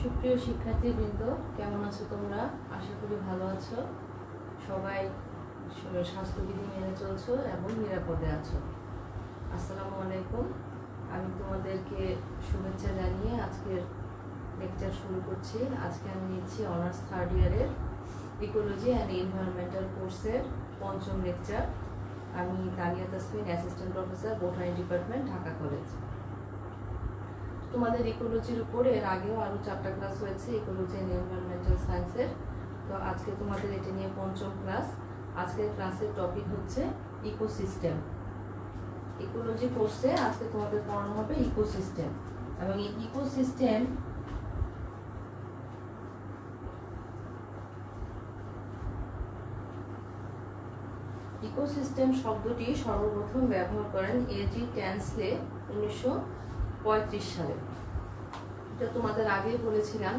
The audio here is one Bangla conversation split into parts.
সুপ্রিয় শিক্ষার্থীবৃন্দ, কেমন আছো তোমরা? আশা করি ভালো আছো। সবাই স্বাস্থ্যবিধি মেনে চলছো এবং নিরাপদে আছো। আসসালামু আলাইকুম। আমি তোমাদেরকে শুভেচ্ছা জানিয়ে আজকের লেকচার শুরু করছি। আজকে আমি নিচ্ছি অনার্স থার্ড ইয়ারের ইকোলজি অ্যান্ড এনভায়রনমেন্টাল কোর্সের পঞ্চম লেকচার। আমি Tania Tasmin, assistant professor, botany department, Dhaka college. তোমাদের ইকোলজির উপরে এর আগেও আরো 4টা ক্লাস হয়েছে ইকোলজি এন্ড এনভায়রনমেন্টাল সায়েন্সের। তো আজকে তোমাদের এটা নিয়ে পঞ্চম ক্লাস। আজকের ক্লাসের টপিক হচ্ছে ইকোসিস্টেম। ইকোলজি কোর্সে আজকে তোমাদের পড়ানো হবে ইকোসিস্টেম। এবং এই ইকোসিস্টেম শব্দটি সর্বপ্রথম ব্যবহার করেন এজি ট্যান্সলে 1935 সালে। এটা তোমাদের আগেই বলেছিলাম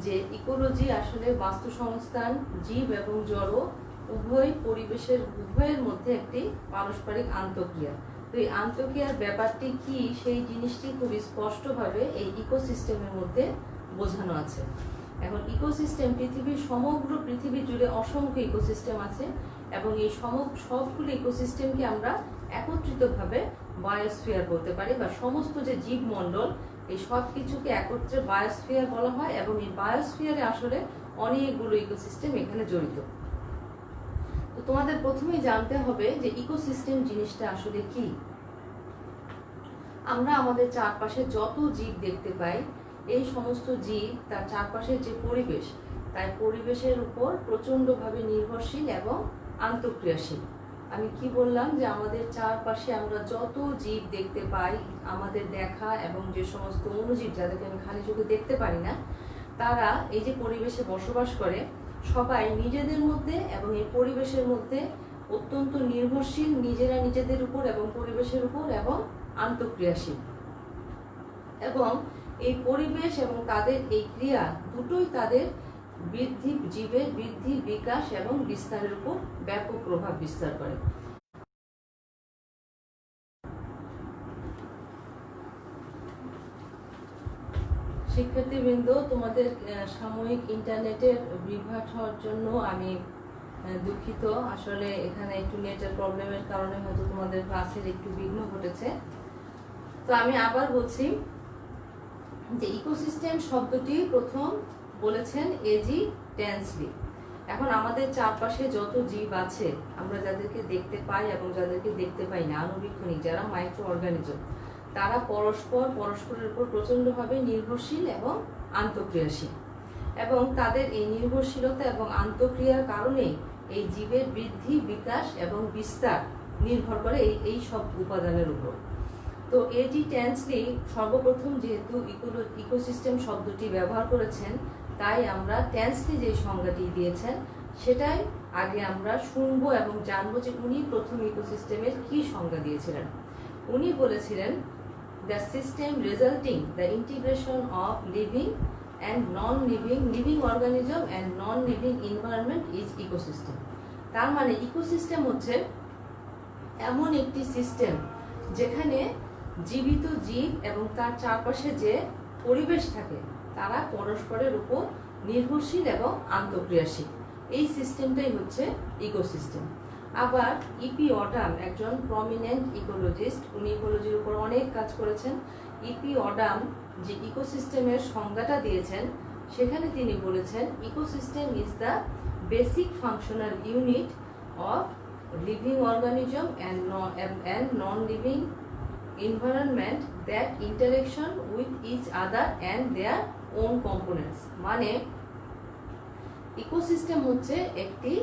যে ইকোলজি আসলে বাস্তু সংস্থান, জীব এবং জড় উভয়ের মধ্যে একটি পারস্পরিক আন্তঃক্রিয়া। তো এই আন্তঃক্রিয়ার ব্যাপারটি কি, সেই জিনিসটি খুব স্পষ্টভাবে এই ইকোসিস্টেমের মধ্যে বোঝানো আছে। এখন ইকোসিস্টেম সমগ্র পৃথিবী জুড়ে অসংখ্য ইকোসিস্টেম আছে এবং এই সবগুলো ইকোসিস্টেমকে আমরা একত্রিতভাবে বায়োস্ফিয়ার বলতে পারি, বা সমস্ত যে জীবমণ্ডল এই সব কিছুকে একত্রে বায়োস্ফিয়ার বলা হয়। এবং এই বায়োস্ফিয়ারে আসলে অনেকগুলো ইকোসিস্টেম এখানে জড়িত। তো তোমাদের প্রথমেই জানতে হবে যে ইকোসিস্টেম জিনিসটা আসলে কি। আমরা আমাদের চারপাশে যত জীব দেখতে পাই, এই সমস্ত জীব তার চারপাশের যে পরিবেশ, তাই পরিবেশের উপর প্রচন্ডভাবে নির্ভরশীল এবং আন্তঃক্রিয়াশীল। আমি কি বললাম যে আমাদের চারপাশে আমরা যত জীব দেখতে পাই, আমাদের দেখা এবং যে সমস্ত অণুজীব যাদেরকে আমি খালি চোখে দেখতে পারি না, তারা এই যে পরিবেশে বসবাস করে, সবাই নিজেদের মধ্যে এবং এই পরিবেশের মধ্যে অত্যন্ত নির্ভরশীল, নিজেরা নিজেদের উপর এবং পরিবেশের উপর, এবং আন্তঃক্রিয়াশীল। এবং এই পরিবেশ এবং তাদের এই ক্রিয়া দুটোই তাদের জীবের বৃদ্ধি, বিকাশ এবং বিস্তারের উপর ব্যাপক প্রভাব বিস্তার করে। শিক্ষার্থীবৃন্দ, তোমাদের সাময়িক ইন্টারনেটের বিভ্রাট হওয়ার জন্য আমি দুঃখিত। আসলে এখানে একটু নেটের প্রবলেমের কারণে হয়তো তোমাদের ক্লাসের একটু বিঘ্ন ঘটেছে। তো আমি আবার বলছি যে ইকোসিস্টেম শব্দটি প্রথম বলেছেন এজি ট্যান্সলি। এখন আমাদের চারপাশে যত জীব আছে, আমরা যাদেরকে দেখতে পাই এবং যাদেরকে দেখতে পাই না, আণুবীক্ষণিক যারা মাইক্রো অর্গানিজম, তারা পরস্পরের উপর প্রচন্ডভাবে নির্ভরশীল এবং আন্তঃক্রিয়াশীল। এবং তাদের এই নির্ভরশীলতা এবং আন্তঃক্রিয়ার কারণে এই জীবের বৃদ্ধি, বিকাশ এবং বিস্তার নির্ভর করে এই সব উপাদানের উপর। তো এজি ট্যান্সলি সর্বপ্রথম যেহেতু ইকোসিস্টেম শব্দটি ব্যবহার করেছেন, তাই আমরা ট্যান্সলি যে সংজ্ঞাটি দিয়েছেন সেটাই আগে আমরা শুনবো এবং জানবো যে উনি প্রথম ইকোসিস্টেমের কি সংজ্ঞা দিয়েছিলেন। উনি বলেছিলেন, the system resulting the integration of living and non living organism and non living environment is ecosystem. তার মানে ইকোসিস্টেম হচ্ছে এমন একটি সিস্টেম যেখানে জীবিত জীব এবং তার চারপাশে যে পরিবেশ থাকে তারা পরস্পরের উপর নির্ভরশীল এবং আন্তঃক্রিয়াশীল। এই সিস্টেমটাই হচ্ছে ইকোসিস্টেম। আবার ইপি অডাম, একজন প্রমিনেন্ট ইকোলজিস্ট, উনি ইকোলজির উপর অনেক কাজ করেছেন। ইপি অডাম যে ইকোসিস্টেমের সংজ্ঞাটা দিয়েছেন, সেখানে তিনি বলেছেন, ecosystem is the basic functional unit of living organism and non living environment that interaction with each other and their own components। মানে ইকোসিস্টেম হচ্ছে একটি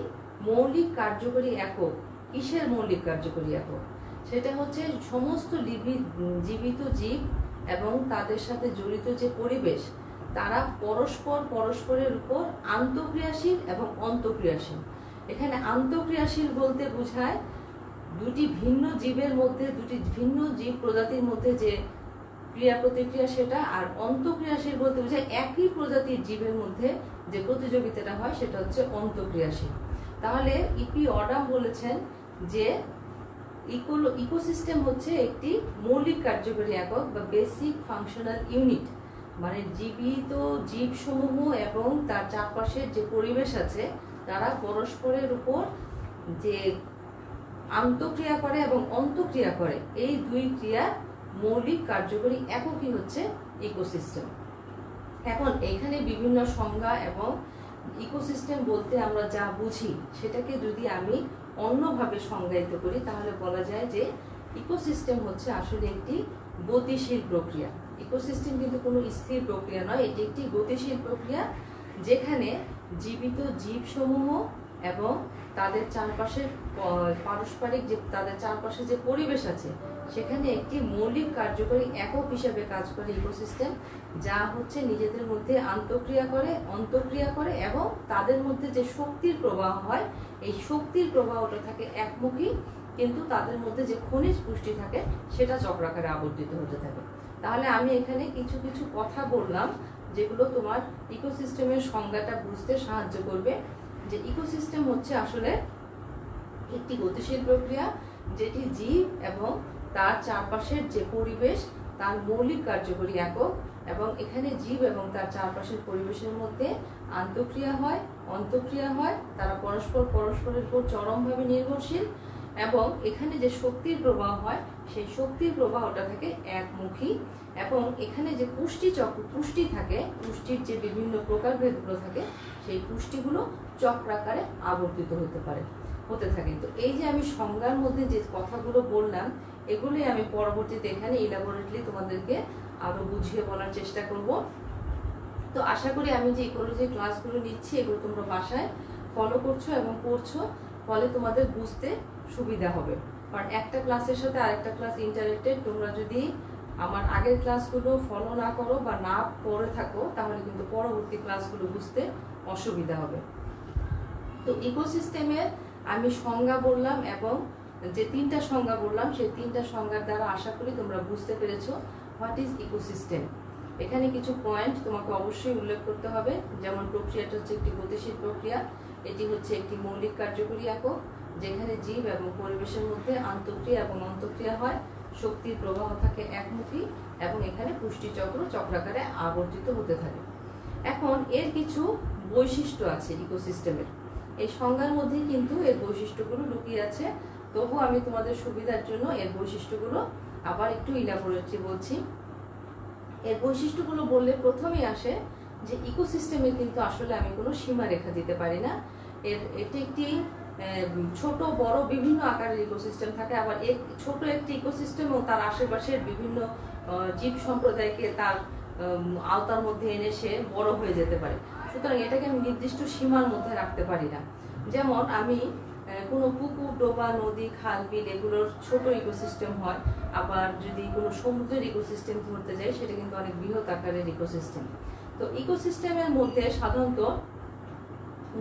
মৌলিক কার্যকরী একক। কিসের মৌলিক কার্যকরী একক? সেটা হচ্ছে সমস্ত জীবিত জীব এবং তাদের সাথে জড়িত যে পরিবেশ, তারা পরস্পরের উপর আন্তঃক্রিয়াশীল এবং অন্তঃক্রিয়াশীল। এখানে আন্তঃক্রিয়াশীল বলতে বোঝায় দুটি ভিন্ন জীবের মধ্যে, দুটি ভিন্ন জীব প্রজাতির মধ্যে যে ক্রিয়া প্রতিক্রিয়া সেটা, আর অন্তঃক্রিয়াশীল বলতে বোঝায় একই প্রজাতির জীবের মধ্যে যে প্রতিযোগিতাটা হয় সেটা হচ্ছে অন্তঃক্রিয়াশীল। তাহলে ইপি অডাম বলেছেন যে ইকোসিস্টেম হচ্ছে একটি মৌলিক কার্যকরী একক বা বেসিক ফাংশনাল ইউনিট মানে জীবিত জীবসমূহ এবং তার চারপাশের যে পরিবেশ আছে তারা পরস্পরের উপর যে আন্তঃক্রিয়া করে এবং অন্তঃক্রিয়া করে, এই দুই ক্রিয়ার মৌলিক কার্যকরী এককই হচ্ছে ইকোসিস্টেম। এখন এখানে বিভিন্ন সংজ্ঞা এবং ইকোসিস্টেম বলতে আমরা যা বুঝি সেটাকে যদি আমি অন্যভাবে সংজ্ঞায়িত করি তাহলে বলা যায় যে ইকোসিস্টেম হচ্ছে আসলে একটি গতিশীল প্রক্রিয়া। ইকোসিস্টেম কিন্তু কোনো স্থির প্রক্রিয়া নয়, এটি একটি গতিশীল প্রক্রিয়া যেখানে জীবিত জীবসমূহ এবং তাদের চারপাশের পারস্পরিক যে তাদের চারপাশে যে পরিবেশ আছে সেখানে একটি মৌলিক কার্যকরী একক হিসেবে কাজ করে ইকোসিস্টেম, যা হচ্ছে নিজেদের মধ্যে আন্তঃক্রিয়া করে অন্তঃক্রিয়া করে এবং তাদের মধ্যে যে শক্তির প্রবাহ হয় এই শক্তির প্রবাহটা থাকে একমুখী, কিন্তু তাদের মধ্যে যে খনিজ পুষ্টি থাকে সেটা চক্রাকারে আবর্তিত হতে থাকে। তাহলে আমি এখানে কিছু কিছু কথা বললাম যেগুলো তোমার ইকোসিস্টেমের সংজ্ঞাটা বুঝতে সাহায্য করবে। যে ইকোসিস্টেম হচ্ছে আসলে একটি গতিশীল প্রক্রিয়া যেটি জীব এবং তার চারপাশের যে পরিবেশ তার মৌলিক কার্যকরী একক, এবং এখানে জীব এবং তার চারপাশের পরিবেশের মধ্যে আন্তঃক্রিয়া হয় অন্তঃক্রিয়া হয়, তারা পরস্পরের উপর চরমভাবে নির্ভরশীল, এবং এখানে যে শক্তির প্রবাহ হয় সেই শক্তির প্রবাহটা থাকে একমুখী, এবং এখানে যে পুষ্টি থাকে, পুষ্টির যে বিভিন্ন প্রকারভেদগুলো থাকে সেই পুষ্টিগুলো চক্রাকারে আবর্তিত হতে থাকে। তো এই যে আমি সংজ্ঞার মধ্যে যে কথাগুলো বললাম এগুলি আমি পরবর্তীতে এখানে ইলাবোরেটলি তোমাদেরকে আরো বুঝিয়ে বলার চেষ্টা করব। তো আশা করি আমি যে ইকোলজি ক্লাসগুলো নিচ্ছি এগুলো তোমরা বাসায় ফলো করছো এবং পড়ছো, ফলে তোমাদের বুঝতে সুবিধা হবে। কারণ একটা ক্লাসের সাথে আরেকটা ক্লাস ইন্টারেক্টেড, তোমরা যদি আমার আগের ক্লাসগুলো ফলো না করো বা না পড়ে থাকো তাহলে কিন্তু পরবর্তী ক্লাসগুলো বুঝতে অসুবিধা হবে। তো ইকোসিস্টেমের আমি সংজ্ঞা বললাম এবং যে তিনটা সংজ্ঞা বললাম সেই তিনটা সংজ্ঞার দ্বারা আশা করি তোমরা বুঝতে পেরেছো হোয়াট ইজ ইকোসিস্টেম। এখানে কিছু পয়েন্ট তোমাকে অবশ্যই উল্লেখ করতে হবে, যেমন প্রক্রিয়াটা হচ্ছে একটি গতিশীল প্রক্রিয়া, এটি হচ্ছে একটি মৌলিক কার্যকরী একক যেখানে জীব এবং পরিবেশের মধ্যে আন্তঃক্রিয়া এবং অন্তঃক্রিয়া হয়, শক্তির প্রবাহ থাকে একমুখী এবং এখানে পুষ্টিচক্র চক্রাকারে আবর্তিত হতে থাকে। এখন এর কিছু বৈশিষ্ট্য আছে ইকোসিস্টেমের, এই সংজ্ঞার মধ্যে কিন্তু এর বৈশিষ্ট্যগুলো লুকিয়ে আছে, তবু আমি তোমাদের সুবিধার জন্য এর বৈশিষ্ট্যগুলো আবার একটু ইলাবোরেটলি বলছি। এর বৈশিষ্ট্যগুলো বললে প্রথমেই আসে যে ইকোসিস্টেমের কিন্তু আসলে আমি কোনো সীমারেখা দিতে পারি না। এটি একটি ছোট বড় বিভিন্ন আকারের ইকোসিস্টেম থাকে, আবার ছোট একটি ইকোসিস্টেম ও তার আশেপাশের বিভিন্ন জীব সম্প্রদায়কে তার আওতার মধ্যে এনে সে বড় হয়ে যেতে পারে। সুতরাং এটাকে আমি নির্দিষ্ট সীমার মধ্যে রাখতে পারি না। যেমন আমি কোনো পুকুর, ডোবা, নদী, খাল, বিল এগুলোর ছোট ইকোসিস্টেম হয়, আবার যদি কোনো সমুদ্রের ইকোসিস্টেম ধরতে যাই সেটা কিন্তু অনেক বৃহৎ আকারের ইকোসিস্টেম। তো ইকোসিস্টেমের মধ্যে সাধারণত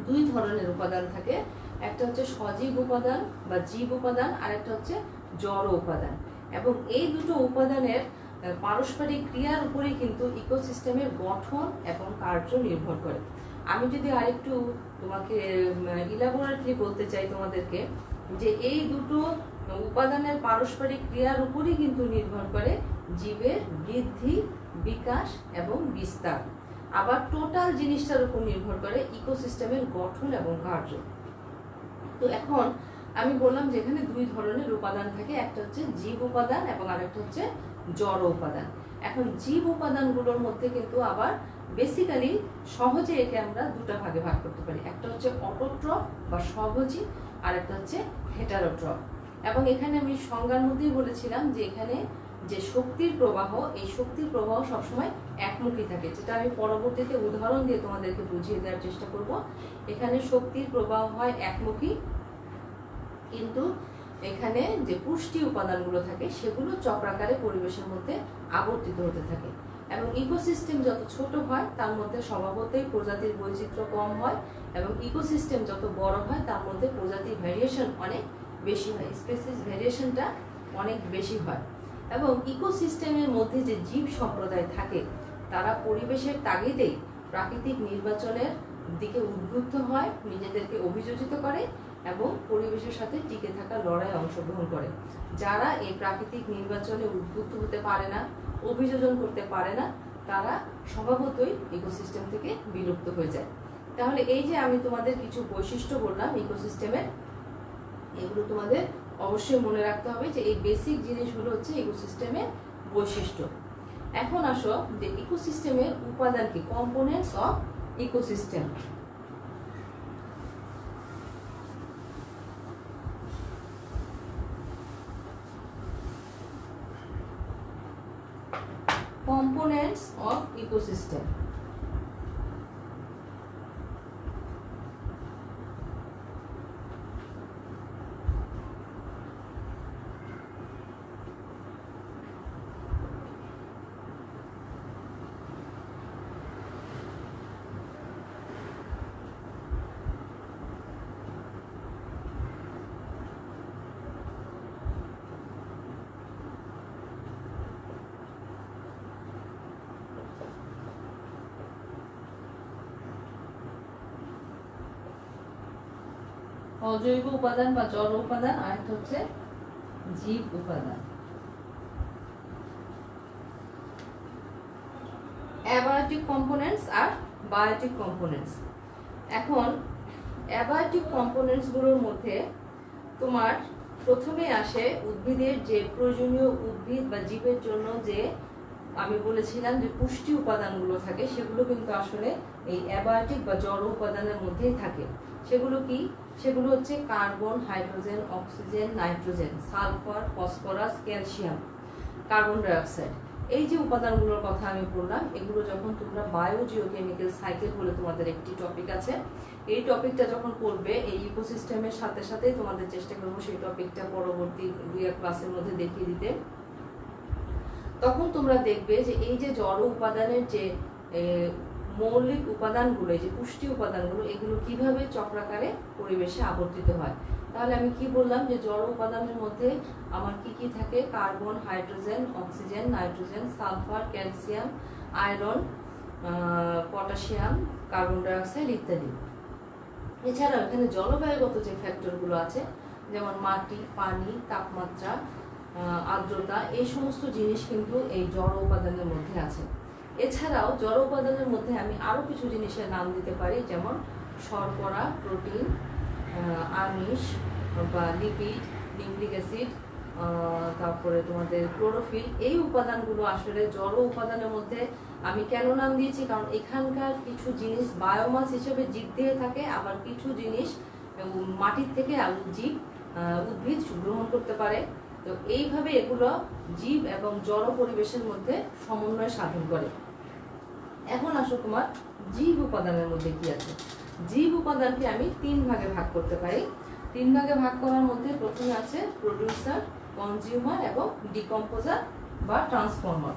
দুই ধরনের উপাদান থাকে, একটা হচ্ছে সজীব উপাদান বা জীব উপাদান, আর একটা হচ্ছে জড় উপাদান, এবং এই দুটো উপাদানের পারস্পরিক ক্রিয়ার উপরেই কিন্তু ইকোসিস্টেমের গঠন এবং কার্য নির্ভর করে। আমি যদি আরেকটু তোমাকে ইলাবোরেটলি বলতে চাই তোমাদেরকে, যে এই দুটো উপাদানের পারস্পরিক ক্রিয়ার উপরই কিন্তু নির্ভর করে জীবের বৃদ্ধি, বিকাশ এবং বিস্তার, আবার টোটাল জিনিসটার উপর নির্ভর করে ইকোসিস্টেমের গঠন এবং কার্য। তো এখন আমি বললাম যে এখানে দুই ধরনের উপাদান থাকে, একটা হচ্ছে জীব উপাদান এবং আরেকটা হচ্ছে জড় উপাদান। এখন জীব উপাদানগুলোর মধ্যে কিন্তু আবার বেসিক্যালি সহজে একে আমরা দুটো ভাগে ভাগ করতে পারি, একটা হচ্ছে অটোট্রফ বা স্বভোজী, আর একটা হচ্ছে হেটারোট্রফ। এবং এখানে আমি সংজ্ঞার মধ্যেই বলেছিলাম যে এখানে যে শক্তির প্রবাহ, এই শক্তির প্রবাহ সবসময় একমুখী থাকে, যেটা আমি পরবর্তীতে উদাহরণ দিয়ে তোমাদেরকে বুঝিয়ে দেওয়ার চেষ্টা করব। এখানে শক্তির প্রবাহ হয় একমুখী, কিন্তু এখানে যে পুষ্টি উপাদানগুলো থাকে সেগুলো চক্রাকারে পরিবেশের মধ্যে আবর্তিত হতে থাকে। এবং ইকোসিস্টেম যত ছোট হয় তার মধ্যে স্বভাবতই প্রজাতির বৈচিত্র্য কম হয়, এবং ইকোসিস্টেম যত বড় হয় তার মধ্যে প্রজাতির ভ্যারিয়েশন অনেক বেশি হয়, স্পেসিস ভ্যারিয়েশনটা অনেক বেশি হয়। এবং ইকোসিস্টেমের মধ্যে যে জীব সম্প্রদায় থাকে তারা পরিবেশের তাগিদেই প্রাকৃতিক নির্বাচনের দিকে উদ্বুদ্ধ হয়, নিজেদেরকে অভিযোজিত করে এবং পরিবেশের সাথে টিকে থাকা লড়াইয়ে অংশগ্রহণ করে। যারা এই প্রাকৃতিক নির্বাচনে উদ্বুদ্ধ হতে পারে না, অভিযোজন করতে পারে না, তারা স্বভাবতই ইকোসিস্টেম থেকে বিলুপ্ত হয়ে যায়। তাহলে এই যে আমি তোমাদের কিছু বৈশিষ্ট্য বললাম ইকোসিস্টেমের, এগুলো তোমাদের অবশ্যই মনে রাখতে হবে যে এই বেসিক জিনিসগুলো হচ্ছে ইকোসিস্টেমের বৈশিষ্ট্য। এখন আসো যে ইকোসিস্টেমের উপাদান কি, components of ecosystem. Components of ecosystem. অজৈব উপাদান বা জড় উপাদান, আর একটা হচ্ছে জীব উপাদান। অ্যাবায়োটিক কম্পোনেন্টস আর বায়োটিক কম্পোনেন্টস। এখন অ্যাবায়োটিক কম্পোনেন্টস গুলোর মধ্যে তোমার প্রথমে আসে উদ্ভিদের যে প্রয়োজনীয়, উদ্ভিদ বা জীবের জন্য যে আমি বলেছিলাম যে পুষ্টি উপাদানগুলো থাকে, সেগুলো কিন্তু আসলে এই অ্যাবায়োটিক বা জড় উপাদানের মধ্যেই থাকে। সেগুলো কি? সেগুলো হচ্ছে carbon, hydrogen, oxygen, nitrogen, sulphur, phosphorus, calcium, carbon dioxide. এই যে উপাদানগুলোর কথা আমি বললাম, এগুলো যখন তোমরা বায়োজিওকেমিক্যাল সাইকেল বলে তোমাদের একটি টপিক আছে, এই টপিকটা যখন পড়বে, এই ইকোসিস্টেমের সাথে সাথে তোমাদের চেষ্টা করবো সেই টপিকটা পরবর্তী 2-1 ক্লাসের মধ্যে দেখিয়ে দিতে। তখন তোমরা দেখবে যে এই যে জড় উপাদানের যে মৌলিক উপাদানগুলো, এই যে পুষ্টি উপাদানগুলো, এগুলো কিভাবে চক্রাকারে পরিবেশে আবর্তিত হয়। তাহলে আমি কি বললাম যে জড় উপাদানের মধ্যে আমার কি কি থাকে? Carbon, hydrogen, oxygen, nitrogen, sulphur, calcium, iron, potassium, carbon dioxide ইত্যাদি। এছাড়াও এখানে জলবায়ুগত যে ফ্যাক্টরগুলো আছে, যেমন মাটি, পানি, তাপমাত্রা, আর্দ্রতা, এই সমস্ত জিনিস কিন্তু এই জড় উপাদানের মধ্যে আছে। এছাড়াও জড় উপাদানের মধ্যে আমি আরো কিছু জিনিসের নাম দিতে পারি, যেমন শর্করা, প্রোটিন, আমিষ বা লিপিড, নিউক্লিক অ্যাসিড, তারপরে তোমাদের ক্লোরোফিল। এই উপাদানগুলো আসলে জড় উপাদানের মধ্যে আমি কেন নাম দিয়েছি, কারণ এখানকার কিছু জিনিস বায়োমাস হিসেবে জীব দিয়ে থাকে, আবার কিছু জিনিস মাটির থেকে জীব, উদ্ভিদ গ্রহণ করতে পারে। তো এইভাবে এগুলো জীব এবং জড় পরিবেশের মধ্যে সমন্বয় সাধন করে। এখন আসো তোমার জীব উপাদানের মধ্যে কি আছে। জীব উপাদানকে আমি 3 ভাগে ভাগ করতে পারি। 3 ভাগে ভাগ করার মধ্যে প্রথমে আছে প্রোডিউসার, কনজিউমার এবং ডিকম্পোজার বা ট্রান্সফর্মার।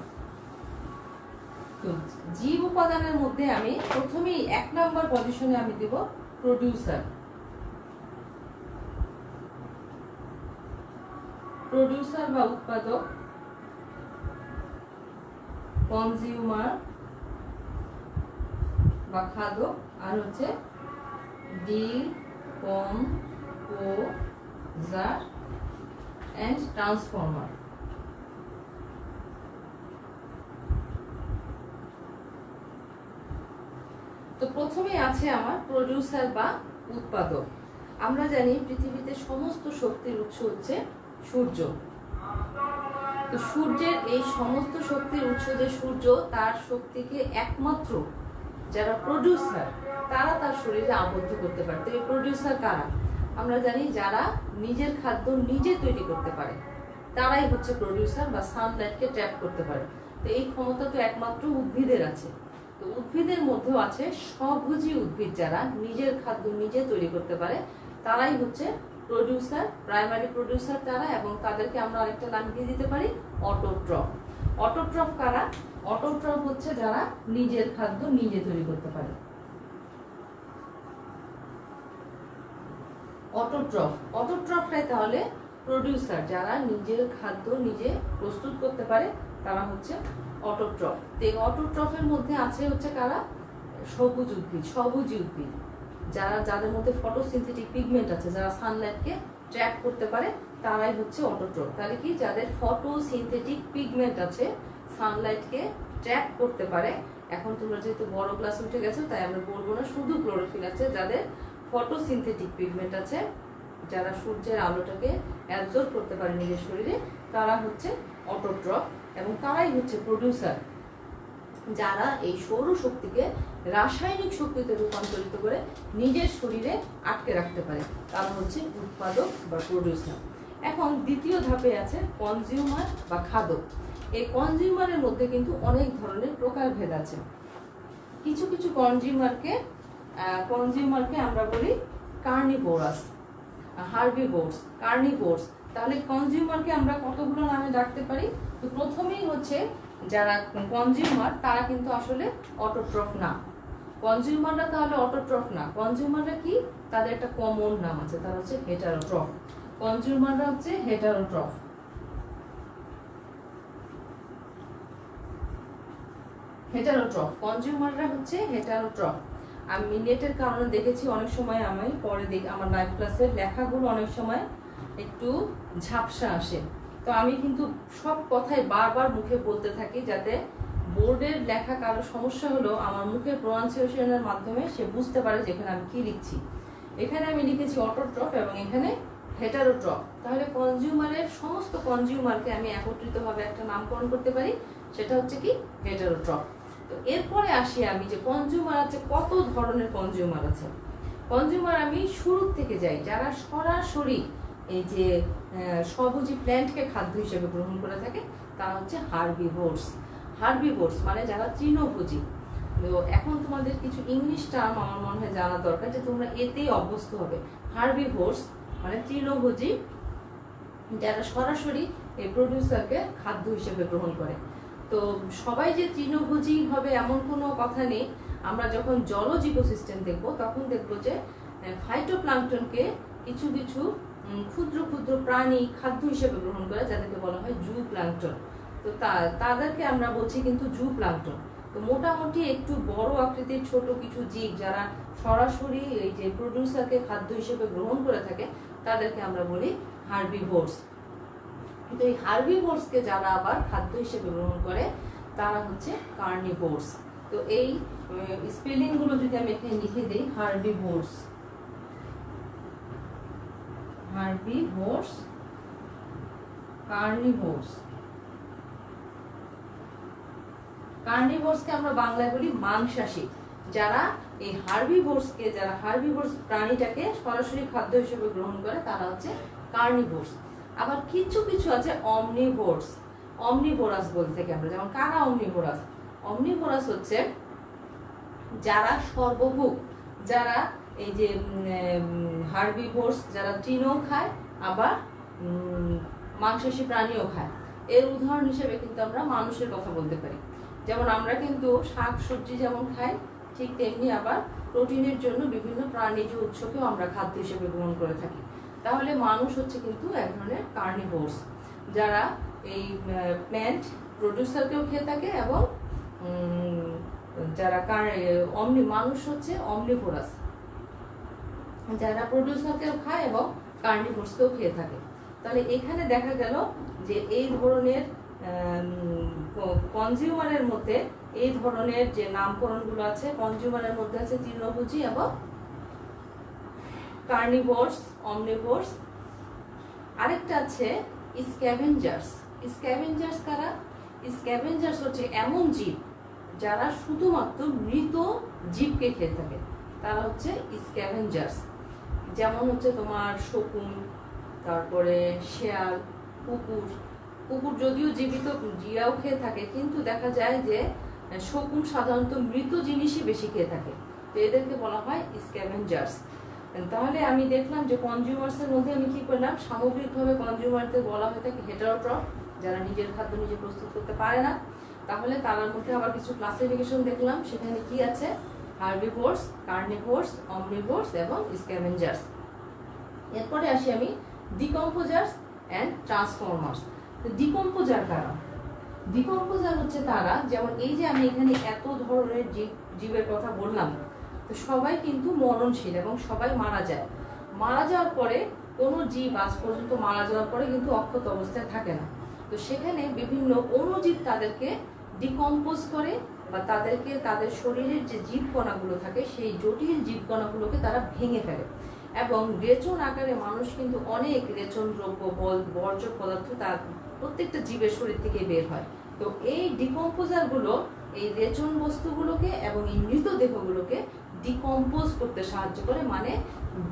তো জীব উপাদানের মধ্যে আমি প্রথমেই 1 নম্বর পজিশনে আমি দেব প্রোডিউসার। প্রোডিউসার বা উৎপাদক, কনজিউমার বা খাদক, আর হচ্ছে ডিকম্পোজার এন্ড ট্রান্সফর্মার। তো প্রথমে আছে আমার প্রোডিউসার বা উৎপাদক। আমরা জানি পৃথিবীতে সমস্ত শক্তির উৎস হচ্ছে সূর্য। তো সূর্যের এই সমস্ত শক্তির উৎস যে সূর্য, তার শক্তিকে একমাত্র যারা প্রোডিউসার তারা তার শরীরে আবদ্ধ করতে পারে। তো এই প্রোডিউসার কারা? আমরা জানি যারা নিজের খাদ্য নিজে তৈরি করতে পারে তারাই হচ্ছে প্রোডিউসার বা সানলাইটকে ট্র্যাপ করতে পারে। তো এই ক্ষমতা তো একমাত্র উদ্ভিদের আছে। তো উদ্ভিদের মধ্যেও আছে স্বভোজী উদ্ভিদ, যারা নিজের খাদ্য নিজে তৈরি করতে পারে, তারাই হচ্ছে প্রোডিউসার, প্রাইমারি প্রোডিউসার তারা। এবং তাদেরকে আমরা আরেকটা নাম দিয়ে দিতে পারি অটোট্রফ। অটোট্রফ কারা? অটোট্রফ হচ্ছে যারা নিজের খাদ্য নিজে তৈরি করতে পারে। অটোট্রফটাই তাহলে প্রোডিউসার, যারা নিজের খাদ্য নিজে প্রস্তুত করতে পারে, তারা হচ্ছে অটোট্রফ। এই অটোট্রফের মধ্যে আছে হচ্ছে কারা? সবুজ উদ্ভিদ, সবুজী উদ্ভিদ, যাদের মধ্যে ফটোসিনথেটিক পিগমেন্ট আছে, যারা সানলাইটকে ট্র্যাপ করতে পারে, তারাই হচ্ছে অটোট্রফ। তাহলে কি, যাদের ফটোসিনথেটিক পিগমেন্ট আছে, সানলাইটকে ট্র্যাপ করতে পারে। এখন তোমরা যেহেতু বড় ক্লাস উঠে গেছো তাই আমরা বলবো না, শুধু ক্লোরোফিল আছে যাদের ফটোসিনথেটিক পিগমেন্ট আছে, যারা সূর্যের আলোটাকে অ্যাবজর্ব করতে পারে নিজের শরীরে, তারা হচ্ছে অটোট্রফ এবং তারাই হচ্ছে প্রডিউসার, যারা এই সৌরশক্তিকে রাসায়নিক শক্তিতে রূপান্তরিত করে নিজের শরীরে আটকে রাখতে পারে, তারা হচ্ছে উৎপাদক বা প্রডিউসার। এখন দ্বিতীয় ধাপে আছে কনজিউমার বা খাদক। এই কনজিউমারের মধ্যে কিন্তু অনেক ধরনের প্রকারভেদ আছে। কিছু কিছু কনজিউমারকে আমরা বলি কার্নিভোরাস, হার্বিভোরস, কার্নিভোরস। তাহলে কনজিউমারকে আমরা কতগুলো নামে ডাকতে পারি? তো প্রথমেই হচ্ছে যারা কনজিউমার তারা কিন্তু আসলে অটোট্রফ না। কনজিউমাররা তাহলে অটোট্রফ না, কনজিউমাররা কি? তাদের একটা কমন নাম আছে, তারা হচ্ছে হেটারোট্রফ। কনজিউমাররা হচ্ছে হেটারোট্রফ। কনজিউমাররা হচ্ছে হেটারোট্রফ। আমি নেটের কারণে দেখেছি অনেক সময়, আমি পরে দেখি আমার লাইভ ক্লাসের লেখাগুলো অনেক সময় একটু ঝাপসা আসে, তো আমি কিন্তু সব কথাই বারবার মুখে বলতে থাকি যাতে বোর্ডের লেখা কারো সমস্যা হলো আমার মুখের প্রনাউন্সিয়েশনের মাধ্যমে সে বুঝতে পারে যে এখানে আমি কি লিখছি। এখানে আমি লিখেছি অটোট্রফ এবং এখানে হেটারোট্রফ। তাহলে কনজিউমারের সমস্ত কনজিউমারকে আমি একত্রিতভাবে একটা নামকরণ করতে পারি, সেটা হচ্ছে কি হেটারোট্রফ। তো এরপরে আসি আমি যে কনজিউমার আছে, কত ধরনের কনজিউমার আছে। কনজিউমার আমি শুরু থেকে যাই, যারা সরাসরি এই যে স্বভোজী প্ল্যান্টকে খাদ্য হিসেবে গ্রহণ করে থাকে তারা হচ্ছে হার্বিভোরস। হার্বিভোরস মানে যারা তৃণভোজী। তো এখন তোমাদের কিছু ইংলিশ টার্ম আমার মনে হয় জানা দরকার, যে তোমরা এতেই অভ্যস্ত হবে। হার্বিভোরস মানে তৃণভোজী, যারা সরাসরি এই প্রডিউসারকে খাদ্য হিসেবে গ্রহণ করে। তো সবাই যে তৃণভোজী হবে এমন কোনো কথা নেই। আমরা যখন জলজ ইকোসিস্টেম দেখবো তখন দেখবো যে ফাইটোপ্লাঙ্কটনকে কিছু কিছু ক্ষুদ্র ক্ষুদ্র প্রাণী খাদ্য হিসেবে গ্রহণ করে, যাদেরকে বলা হয় জুপ্লাঙ্কটন। তো তাদেরকে আমরা বলছি কিন্তু জুপ্লাঙ্কটন। তো মোটামুটি একটু বড় আকৃতির ছোট কিছু জীব যারা সরাসরি এই যে প্রডিউসারকে খাদ্য হিসেবে গ্রহণ করে থাকে তাদেরকে আমরা বলি হার্বিভোরস। কিন্তু এই হার্বিভোরসকে যারা আবার খাদ্য হিসেবে গ্রহণ করে তারা হচ্ছে কার্নিভোরস। তো এই স্পেলিং গুলো যদি আমি এখানে লিখে দিই, হার্বিভোরস, হার্বিভোরস, কার্নিভোরস। কার্নিভোরসকে আমরা বাংলায় বলি মাংসাশী। যারা এই হার্বিভোরসকে, যারা হার্বিভোরস প্রাণীটাকে সরাসরি খাদ্য হিসেবে গ্রহণ করে তারা হচ্ছে কার্নিভোরস। আবার কিছু কিছু আছে অমনিভোরস। অমনিভোরাস বলতে থেকে আমরা, যেমন কারা অমনিভোরাস? অমনিভোরাস হচ্ছে যারা সর্বভুক, যারা এই যে হার্বিভোরস, যারা তৃণও খায় আবার মাংসাশী প্রাণীও খায়। এর উদাহরণ হিসেবে কিন্তু আমরা মানুষের কথা বলতে পারি। যেমন আমরা কিন্তু শাক সবজি যেমন খাই, ঠিক তেমনি আবার প্রোটিনের জন্য বিভিন্ন প্রাণীজ উৎসকেও আমরা খাদ্য হিসেবে গ্রহণ করে থাকি। তাহলে মানুষ হচ্ছে কিন্তু এক ধরনের কার্নিভোরস, যারা এই প্ল্যান্ট প্রডিউসারকেও খেয়ে থাকে এবং যারা মানুষ হচ্ছে অমনিভোরাস, যারা প্রডিউসারকেও খায় এবং কার্নিভোরসকেও খেয়ে থাকে। তাহলে এখানে দেখা গেল যে এই ধরনের কনজিউমারের মধ্যে এই ধরনের যে নামকরণগুলো আছে, কনজিউমারের মধ্যে আছে তৃণভোজী এবং কার্নিভোরস, অমনিভোরস। আরেকটা আছে স্ক্যাভেঞ্জার্স। স্ক্যাভেঞ্জার্স কারা? স্ক্যাভেঞ্জার্স হচ্ছে এমন জীব যারা শুধুমাত্র মৃত জীবকে খেয়ে থাকে, তারা হচ্ছে স্ক্যাভেঞ্জার্স। যেমন হচ্ছে তোমার শকুন, তারপরে শেয়াল, কুকুর। কুকুর যদিও জীবিত জিরাও খেয়ে থাকে, কিন্তু দেখা যায় যে শকুন সাধারণত মৃত জিনিসই বেশি খেয়ে থাকে। তো এদেরকে বলা হয় স্ক্যাভেঞ্জার্স। তাহলে আমি দেখলাম যে কনজিউমার্সের মধ্যে আমি কি করলাম, সামগ্রিকভাবে কনজিউমারদের বলা হয়ে থাকে হেটারোট্রফ, যারা নিজের খাদ্য নিজে প্রস্তুত করতে পারে না। তাহলে তার মধ্যে আবার কিছু ক্লাসিফিকেশন দেখলাম, সেখানে কি আছে? হার্বিভোরস, কার্নিভোরস, অমনিভোরস এবং স্ক্যাভেঞ্জার্স। এরপরে আসি আমি ডিকম্পোজার্স অ্যান্ড ট্রান্সফর্মার্স। তো ডিকম্পোজার কারা? ডিকম্পোজার হচ্ছে তারা, যেমন এই যে আমি এখানে এত ধরনের জীবের কথা বললাম, তো সবাই কিন্তু মরণশীল এবং সবাই মারা যায়। মারা যাওয়ার পরে কোনো জীব আজ পর্যন্ত মারা যাওয়ার পরে কিন্তু অক্ষত অবস্থায় থাকে না। তো সেখানে বিভিন্ন অণুজীব তাদেরকে ডিকম্পোজ করে বা তাদেরকে তাদের শরীরের যে জীবকণাগুলো থাকে সেই জটিল জীবকণাগুলোকে তারা ভেঙে ফেলে। এবং রেচন আকারে মানুষ কিন্তু অনেক রেচন দ্রব্য বর্জ্য পদার্থ তার প্রত্যেকটা জীবের শরীর থেকে বের হয়। তো এই ডিকম্পোজারগুলো এই রেচন বস্তুগুলোকে এবং এই মৃতদেহগুলোকে ডিকম্পোজ করতে সাহায্য করে, মানে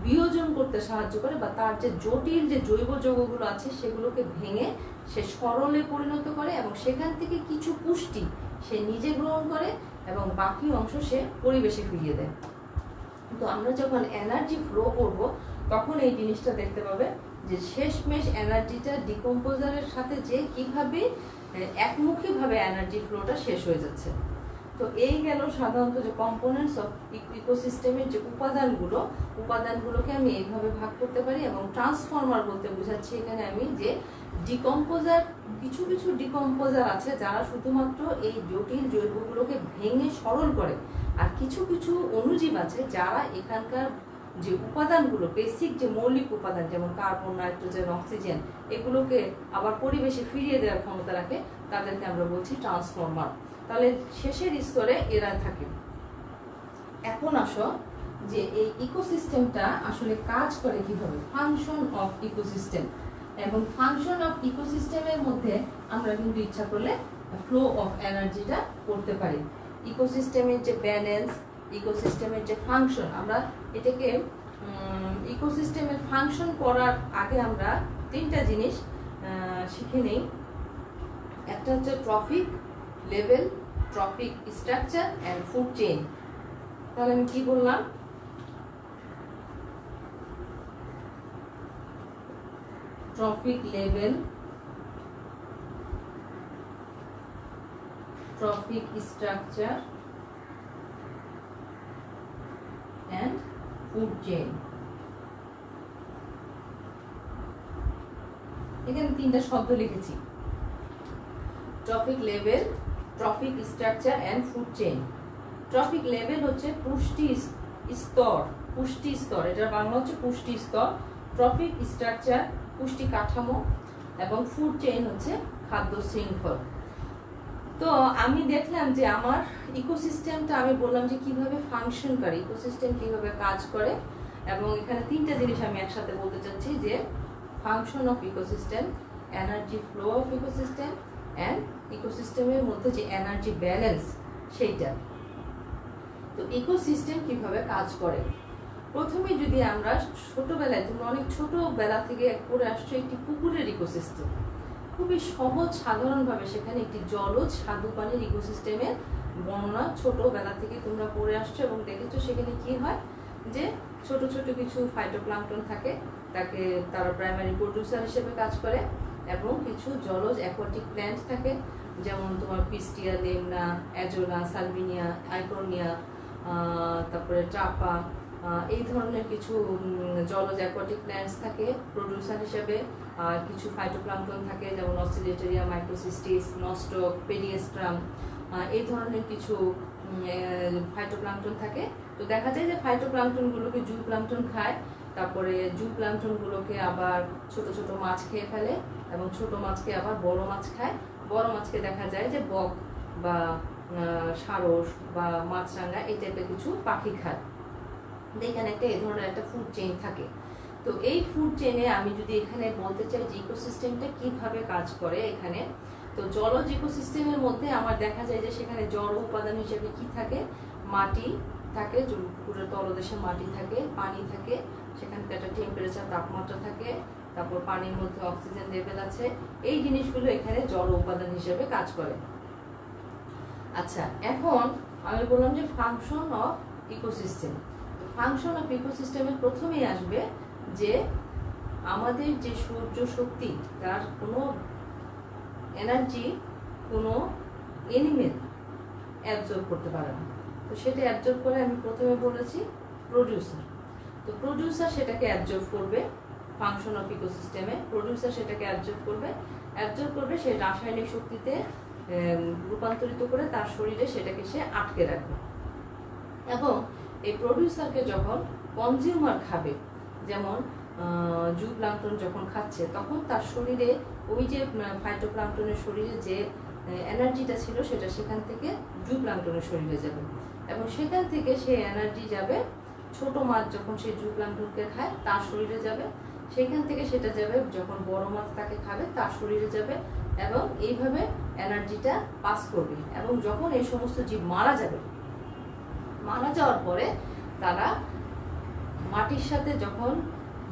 বিয়োজন করতে সাহায্য করে, বা তার যে জটিল যে জৈব যৌগগুলো আছে সেগুলোকে ভেঙে সে সরলে পরিণত করে এবং সেখান থেকে কিছু পুষ্টি সে নিজে গ্রহণ করে এবং বাকি অংশ সে পরিবেশে ফিরিয়ে দেয়। তো আমরা যখন এনার্জি ফ্লো করব তখন এই জিনিসটা দেখতে পাবে যে শেষমেশ এনার্জিটা ডিকম্পোজারের সাথে যে কিভাবে একমুখীভাবে এনার্জি ফ্লোটা শেষ হয়ে যাচ্ছে। তো এই গেল সাধারণত যে কম্পোনেন্টস অফ ইকোসিস্টেমের যে উপাদানগুলোকে আমি এইভাবে ভাগ করতে পারি। এবং ট্রান্সফর্মার বলতে বোঝাচ্ছি এখানে আমি যে ডিকম্পোজার, কিছু কিছু ডিকম্পোজার আছে যারা শুধুমাত্র এই জটিল জৈবগুলোকে ভেঙে সরল করে, আর কিছু কিছু অণুজীব আছে যারা এখানকার যে উপাদানগুলো, বেসিক যে মৌলিক উপাদান যেমন কার্বন, নাইট্রোজেন, অক্সিজেন, এগুলোকে আবার পরিবেশে ফিরিয়ে দেওয়ার ক্ষমতা রাখে, তাদেরকে আমরা বলছি ট্রান্সফর্মার। তাহলে শেষের স্তরে এরা থাকে। এখন আসো যে এই ইকোসিস্টেমটা আসলে কাজ করে কিভাবে, ফাংশন অফ ইকোসিস্টেম। এবং ফাংশন অফ ইকোসিস্টেমের মধ্যে আমরা কিন্তু ইচ্ছা করলে ফ্লো অফ এনার্জিটা করতে পারি। ইকোসিস্টেমের যে ব্যালেন্স, ইকোসিস্টেমের যে ফাংশন, আমরা এটাকে ইকোসিস্টেমের ফাংশন করার আগে আমরা তিনটা জিনিস শিখে নেই। একটা হচ্ছে trophic level, trophic structure and food chain. তাহলে আমি কি বললাম, trophic level, trophic structure and food chain. এখানে তিনটা শব্দ লিখেছি, trophic level, trophic structure and food chain. Trophic level হচ্ছে পুষ্টি স্তর, পুষ্টি স্তর, এটার বাংলা হচ্ছে পুষ্টি স্তর। ট্রফিক স্ট্রাকচার পুষ্টি কাঠামো, এবং ফুড চেইন হচ্ছে খাদ্য শৃঙ্খল। তো আমি দেখলাম যে আমার ইকোসিস্টেমটা, আমি বললাম যে কিভাবে ফাংশন করে, ইকোসিস্টেম কিভাবে কাজ করে, এবং এখানে তিনটা জিনিস আমি একসাথে বলতে চাচ্ছি যে function of ecosystem, energy flow of ecosystem and ইকোসিস্টেমের মধ্যে যে এনার্জি ব্যালেন্স সেইটা। তো ইকোসিস্টেম কিভাবে কাজ করে, প্রথমে যদি আমরা ছোটবেলায়, তুমি অনেক ছোটবেলা থেকে পড়ে আসছো একটি পুকুরের ইকোসিস্টেম, খুবই সহজ সাধারণভাবে সেখানে একটি জলজ স্বাদু পানির ইকোসিস্টেমের বর্ণনা ছোটবেলা থেকে তোমরা পড়ে আসছো এবং দেখেছো। সেখানে কি হয় যে ছোট ছোট কিছু ফাইটোপ্লাঙ্কটন থাকে, তাকে তারা প্রাইমারি প্রোডিউসার হিসেবে কাজ করে, এবং কিছু জলজ অ্যাকোয়াটিক প্ল্যান্ট থাকে যেমন তোমার পিস্টিয়া, লেমনা, অ্যাজোলা, সালভিনিয়া, আইকোনিয়া, তারপরে ট্রাপা, এই ধরনের কিছু জলজ অ্যাকোয়াটিক প্ল্যান্টস থাকে প্রোডিউসার হিসেবে। আর কিছু ফাইটোপ্লাঙ্কটন থাকে যেমন অসিলেটেরিয়া, মাইক্রোসিস্টিস, নস্টক, পেডিয়েস্ট্রাম, এই ধরনের কিছু ফাইটোপ্লাঙ্কটন থাকে। তো দেখা যায় যে ফাইটোপ্লাঙ্কটনগুলোকে জু প্লাঙ্কটন খায়, তারপরে জু প্লাঙ্কটনগুলোকে আবার ছোট ছোট মাছ খেয়ে ফেলে, এবং ছোট মাছকে আবার বড় মাছ খায়। বড় মাছকে দেখা যায় যে বক বা সারস বা মাছরাঙা এই টাইপের কিছু পাখি খায়। এখানে একটা এই ধরনের একটা ফুড চেইন থাকে। তো এই ফুড চেইনে আমি যদি এখানে বলতে চাই যে ইকোসিস্টেমটা কিভাবে কাজ করে এখানে, তো জলজ ইকোসিস্টেমের মধ্যে আমার দেখা যায় যে সেখানে জড় উপাদান হিসেবে কি থাকে, মাটি থাকে, পুকুরের তলদেশে মাটি থাকে, পানি থাকে, সেখানকার একটা টেম্পারেচার, তাপমাত্রা থাকে, তারপর পানির মধ্যে অক্সিজেন লেভেল আছে। এই জিনিসগুলো এখানে জড় উপাদান হিসেবে কাজ করে। আচ্ছা, এখন আমি বললাম যে function of ecosystem. Function of ইকোসিস্টেমের প্রথমেই আসবে যে আমাদের যে সূর্য শক্তি, তার কোনো এনার্জি কোনো এনিমেল অ্যাবজর্ব করতে পারে না। তো সেটা অ্যাবজর্ব করে আমি প্রথমে বলেছি প্রোডিউসার। তো প্রোডিউসার সেটাকে অ্যাবজর্ব করবে, ফাংশন অফ ইকোসিস্টেমে প্রোডিউসার সেটাকে অ্যাবজর্ব করবে, সে রাসায়নিক শক্তিতে রূপান্তরিত করে তার শরীরে সেটাকে সে আটকে রাখবে। এবং এই প্রোডিউসারকে যখন কনজিউমার খাবে, যেমন জু প্লাঙ্কটন যখন খাচ্ছে, তখন তার শরীরে ওই যে ফাইটোপ্লাঙ্কটনের শরীরে যে এনার্জিটা ছিল সেটা সেখান থেকে জুপ্লাঙ্কটনের শরীরে যাবে, এবং সেখান থেকে সেই এনার্জি যাবে ছোট মাছ যখন সেই জুপ্লাঙ্কটনকে খায় তার শরীরে যাবে, সেখান থেকে সেটা যাবে যখন বড় মাছ তাকে খাবে তার শরীরে যাবে, এবং এইভাবে এনার্জিটা পাস করবে। এবং যখন এই সমস্ত জীব মারা যাবে, মারা যাওয়ার পরে তারা মাটির সাথে যখন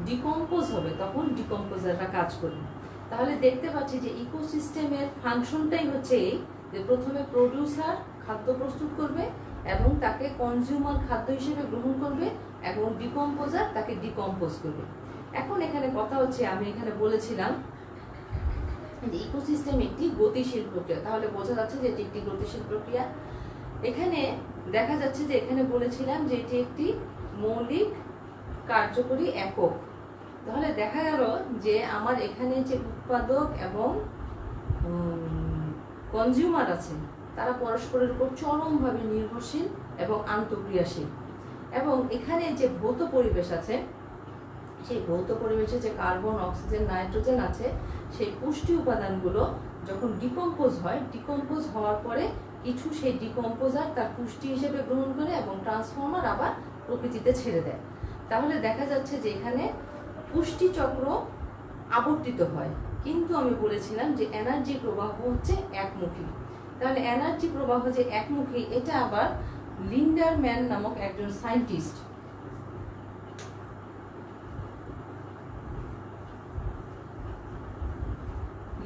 ডিকম্পোজ হবে তখন ডিকম্পোজাররা কাজ করবে। তাহলে দেখতে পাচ্ছি যে ইকোসিস্টেমের ফাংশনটাই হচ্ছে এই, যে প্রথমে প্রডিউসার খাদ্য প্রস্তুত করবে এবং তাকে কনজিউমার খাদ্য হিসেবে গ্রহণ করবে, এবং ডিকম্পোজার তাকে ডিকম্পোজ করবে। এখন এখানে কথা হচ্ছে, আমি এখানে বলেছিলাম যে ইকোসিস্টেম একটি গতিশীল প্রক্রিয়া, তাহলে বোঝা যাচ্ছে যে এটি একটি গতিশীল প্রক্রিয়া। এখানে দেখা যাচ্ছে যে এখানে বলেছিলাম যে এটি একটি মৌলিক কার্যকরী একক। তাহলে দেখা গেল যে আমার এখানে যে উৎপাদক এবং কনজিউমার আছে তারা পরস্পরের উপর চরমভাবে নির্ভরশীল এবং আন্তঃক্রিয়াশীল। এবং এখানে যে ভৌত পরিবেশ আছে, সেই ভৌত পরিবেশে যে কার্বন, অক্সিজেন, নাইট্রোজেন আছে, সেই পুষ্টি উপাদানগুলো যখন ডিকম্পোজ হয়, ডিকম্পোজ হওয়ার পরে কিছু সেই ডিকম্পোজার তার পুষ্টি হিসেবে গ্রহণ করে এবং ট্রান্সফর্মার আবার প্রকৃতিতে ছেড়ে দেয়। তাহলে দেখা যাচ্ছে যে এখানে পুষ্টি চক্র আবর্তিত হয়, কিন্তু আমি বলেছিলাম যে এনার্জি প্রবাহ হচ্ছে একমুখী। তাহলে এনার্জি প্রবাহ যে একমুখী, এটা আবার লিন্ডারম্যান নামক একজন সায়েন্টিস্ট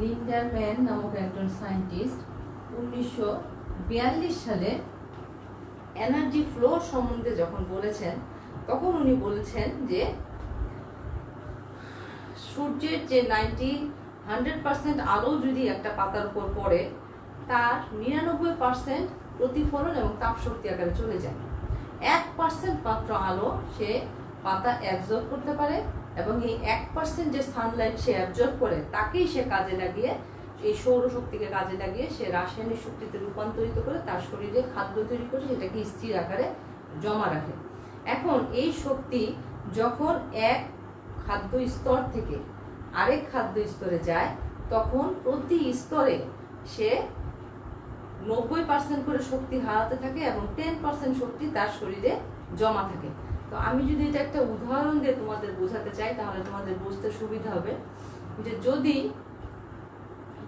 লিন্ডারম্যান নামক একজন সায়েন্টিস্ট 1942 সালে এনার্জি ফ্লো সম্বন্ধে যখন বলেছেন, তখন উনি বলেছেন যে সূর্যের যে 100% আলো যদি একটা পাতার উপর পড়ে, তার 99% প্রতিফলন এবং তাপ শক্তি আকারে চলে যায়। 1% মাত্র আলো সে পাতা অ্যাবজর্ব করতে পারে, এবং এই 1% যে সানলাইট সে অ্যাবজর্ব করে তাকেই সে কাজে লাগিয়ে, এই সৌরশক্তিকে কাজে লাগিয়ে সে রাসায়নিক শক্তিতে রূপান্তরিত করে তার শরীরে খাদ্য তৈরি করে সেটাকে স্থির আকারে জমা রাখে। এখন এই শক্তি যখন এক খাদ্য স্তর থেকে আরেক খাদ্য স্তরে যায়, তখন প্রতি স্তরে সে 90% করে শক্তি হারাতে থাকে এবং 10% শক্তি তার শরীরে জমা থাকে। তো আমি যদি এটা একটা উদাহরণ দিয়ে তোমাদের বোঝাতে চাই, তাহলে তোমাদের বুঝতে সুবিধা হবে যে যদি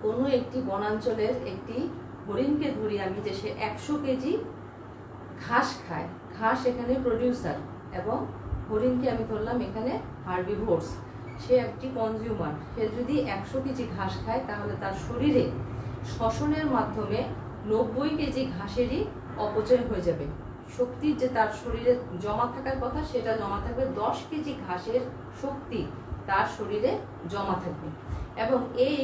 কোনো একটি বনাঞ্চলের একটি হরিণকে ধরি আমি, যে সে 100 কেজি ঘাস খায়, ঘাস এখানে প্রডিউসার, এবং হরিণকে আমি ধরলাম এখানে হার্বিভোরস, সে একটি কনজিউমার। সে যদি 100 কেজি ঘাস খায়, তাহলে তার শরীরে শ্বসনের মাধ্যমে 90 কেজি ঘাসেরই অপচয় হয়ে যাবে। শক্তির যে তার শরীরে জমা থাকার কথা, সেটা জমা থাকবে 10 কেজি ঘাসের শক্তি তার শরীরে জমা থাকবে। এবং এই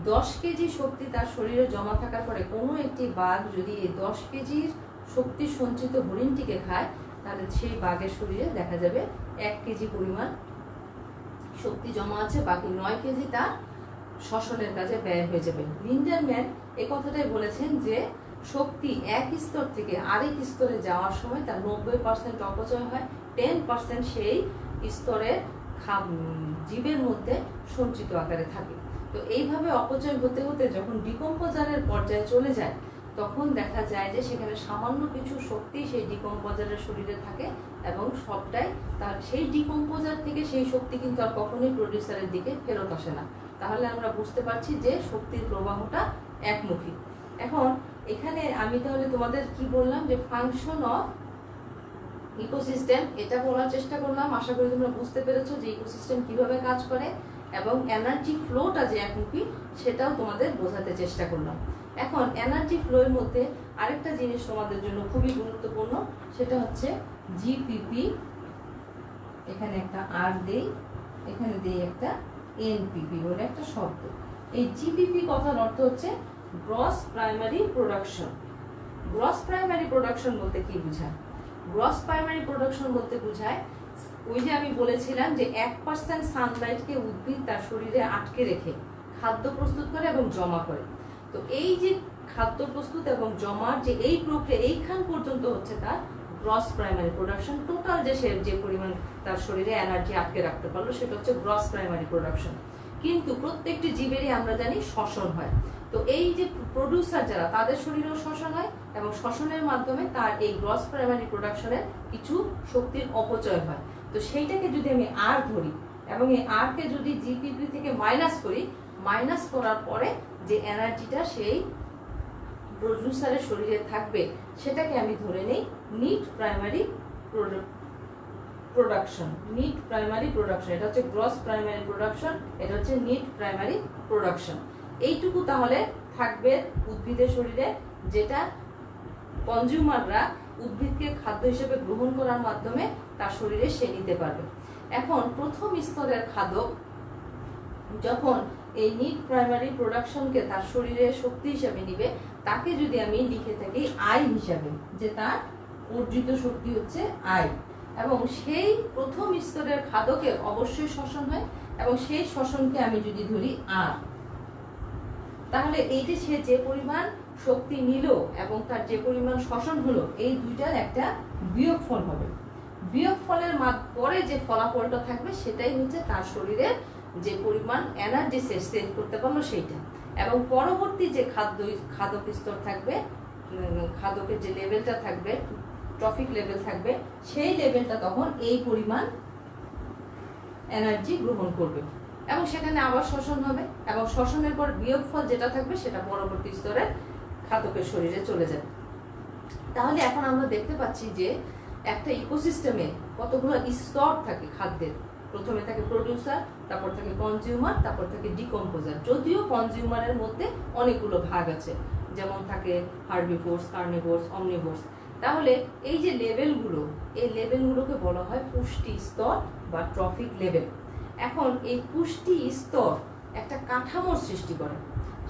10 কেজি শক্তি তার শরীরে জমা থাকার পরে কোনো একটি বাঘ যদি এই 10 কেজির শক্তি সঞ্চিত হরিণটিকে খায়, তাহলে সেই বাঘের শরীরে দেখা যাবে 1 কেজি পরিমাণ শক্তি জমা আছে, বাকি 9 কেজি তার শ্বসনের কাজে ব্যয় হয়ে যাবে। লিন্ডারম্যান এই কথাটাই বলেছেন যে শক্তি এক স্তর থেকে আরেক স্তরে যাওয়ার সময় তার 90% অপচয় হয়, 10% সেই স্তরের জীবের মধ্যে সঞ্চিত আকারে থাকে। তো এইভাবে অপচয় হতে হতে যখন ডিকম্পোজারের পর্যায়ে চলে যায়, তখন দেখা যায় যে সেখানে সামান্য কিছু শক্তি সেই ডিকম্পোজারের শরীরে থাকে, এবং সবটাই তার সেই ডিকম্পোজার থেকে সেই শক্তি কিন্তু আর কখনোই প্রডিউসারের দিকে ফেরত আসে না। তাহলে আমরা বুঝতে পারছি যে শক্তির প্রবাহটা একমুখী। এখন এখানে আমি তাহলে তোমাদের কি বললাম, যে ফাংশন অফ ইকোসিস্টেম, এটা বলার চেষ্টা করলাম। আশা করি তোমরা বুঝতে পেরেছো যে ইকোসিস্টেম কিভাবে কাজ করে, এবং এনার্জি ফ্লোটা যে একমুখী সেটাও তোমাদের বোঝাতে চেষ্টা করলাম। এখন এনার্জি ফ্লোর মধ্যে আরেকটা জিনিস তোমাদের জন্য খুবই গুরুত্বপূর্ণ, সেটা হচ্ছে জিপিপি। এখানে একটা আর দেই, এখানে দেই একটা এনপিপি বলে একটা শব্দ। এই জিপিপি কথার অর্থ হচ্ছে gross primary production. Gross primary production বলতে কি বোঝায়? গ্রস প্রাইমারি প্রোডাকশন বলতে বোঝায়, ওই যে আমি বলেছিলাম যে 1% সানলাইটকে উদ্ভিদ তার শরীরে আটকে রেখে খাদ্য প্রস্তুত করে এবং জমা করে। তো এই যে খাদ্য প্রস্তুত এবং জমার যে এই প্রক্রিয়া, এইখান পর্যন্ত হচ্ছে তার গ্রস প্রাইমারি প্রোডাকশন। টোটাল যে সে যে পরিমাণ তার শরীরে এনার্জি আটকে রাখতে পারলো, সেটা হচ্ছে গ্রস প্রাইমারি প্রোডাকশন। কিন্তু প্রত্যেকটি জীবেরই আমরা জানি শ্বসন হয়। তো এই যে প্রডিউসার যারা, তাদের শরীরেও শ্বসন হয় এবং শ্বসনের মাধ্যমে তার এই গ্রস প্রাইমারি প্রোডাকশনের কিছু শক্তির অপচয় হয়। তো সেইটাকে যদি আমি আর ধরি এবং এই আর কে যদি জিপিপি থেকে মাইনাস করি, মাইনাস করার পরে যে এনার্জিটা সেই প্রডিউসারের শরীরে থাকবে সেটাকে আমি ধরে নেই net primary production. Net primary production, এটা হচ্ছে গ্রস প্রাইমারি প্রোডাকশন, এটা হচ্ছে নিট প্রাইমারি প্রোডাকশন। এইটুকু তাহলে থাকবে উদ্ভিদের শরীরে, যেটা কনজিউমাররা উদ্ভিদকে খাদ্য হিসেবে গ্রহণ করার মাধ্যমে তার শরীরে সে নিতে পারবে। এখন প্রথম স্তরের খাদক যখন এই নিট প্রাইমারি প্রোডাকশনকে তার শরীরে শক্তি হিসেবে নিবে, তাকে যদি আমি লিখে থাকি আই হিসাবে, যে তার অর্জিত শক্তি হচ্ছে আই, এবং সেই প্রথম স্তরের খাদকের অবশ্যই শ্বসন হয় এবং সেই শ্বসনকে আমি যদি ধরি আর, তাহলে এই যে সে যে পরিমাণ শক্তি নিল এবং তার যে পরিমাণ শ্বসন হলো, এই দুইটার একটা বিয়োগফল হবে। বিয়োগফলের পরে যে ফলাফলটা থাকবে সেটাই হচ্ছে তার শরীরের যে পরিমাণ এনার্জি সে সেভ করতে পারলো সেইটা। এবং পরবর্তী যে খাদক স্তর থাকবে, খাদকের যে লেভেলটা থাকবে, ট্রফিক লেভেল থাকবে, সেই লেভেলটা তখন এই পরিমাণ এনার্জি গ্রহণ করবে এবং সেখানে আবার শ্বসন হবে এবং শ্বসনের পর বিয়োগফল যেটা থাকবে সেটা পরবর্তী স্তরের খাদকের শরীরে চলে যাবে। তাহলে এখন আমরা দেখতে পাচ্ছি যে একটা ইকোসিস্টেমে কতগুলো স্তর থাকে খাদ্যের। প্রথমে থাকে প্রডিউসার, তারপর থাকে কনজিউমার, তারপর থাকে ডিকম্পোজার। যদিও কনজিউমারের মধ্যে অনেকগুলো ভাগ আছে, যেমন থাকে হার্বিভোরস, কার্নিভোরস, অমনিভোরস। তাহলে এই যে লেভেলগুলো, এই লেভেলগুলোকে বলা হয় পুষ্টি স্তর বা ট্রফিক লেভেল। এখন এই পুষ্টি স্তর একটা কাঠামোর সৃষ্টি করে,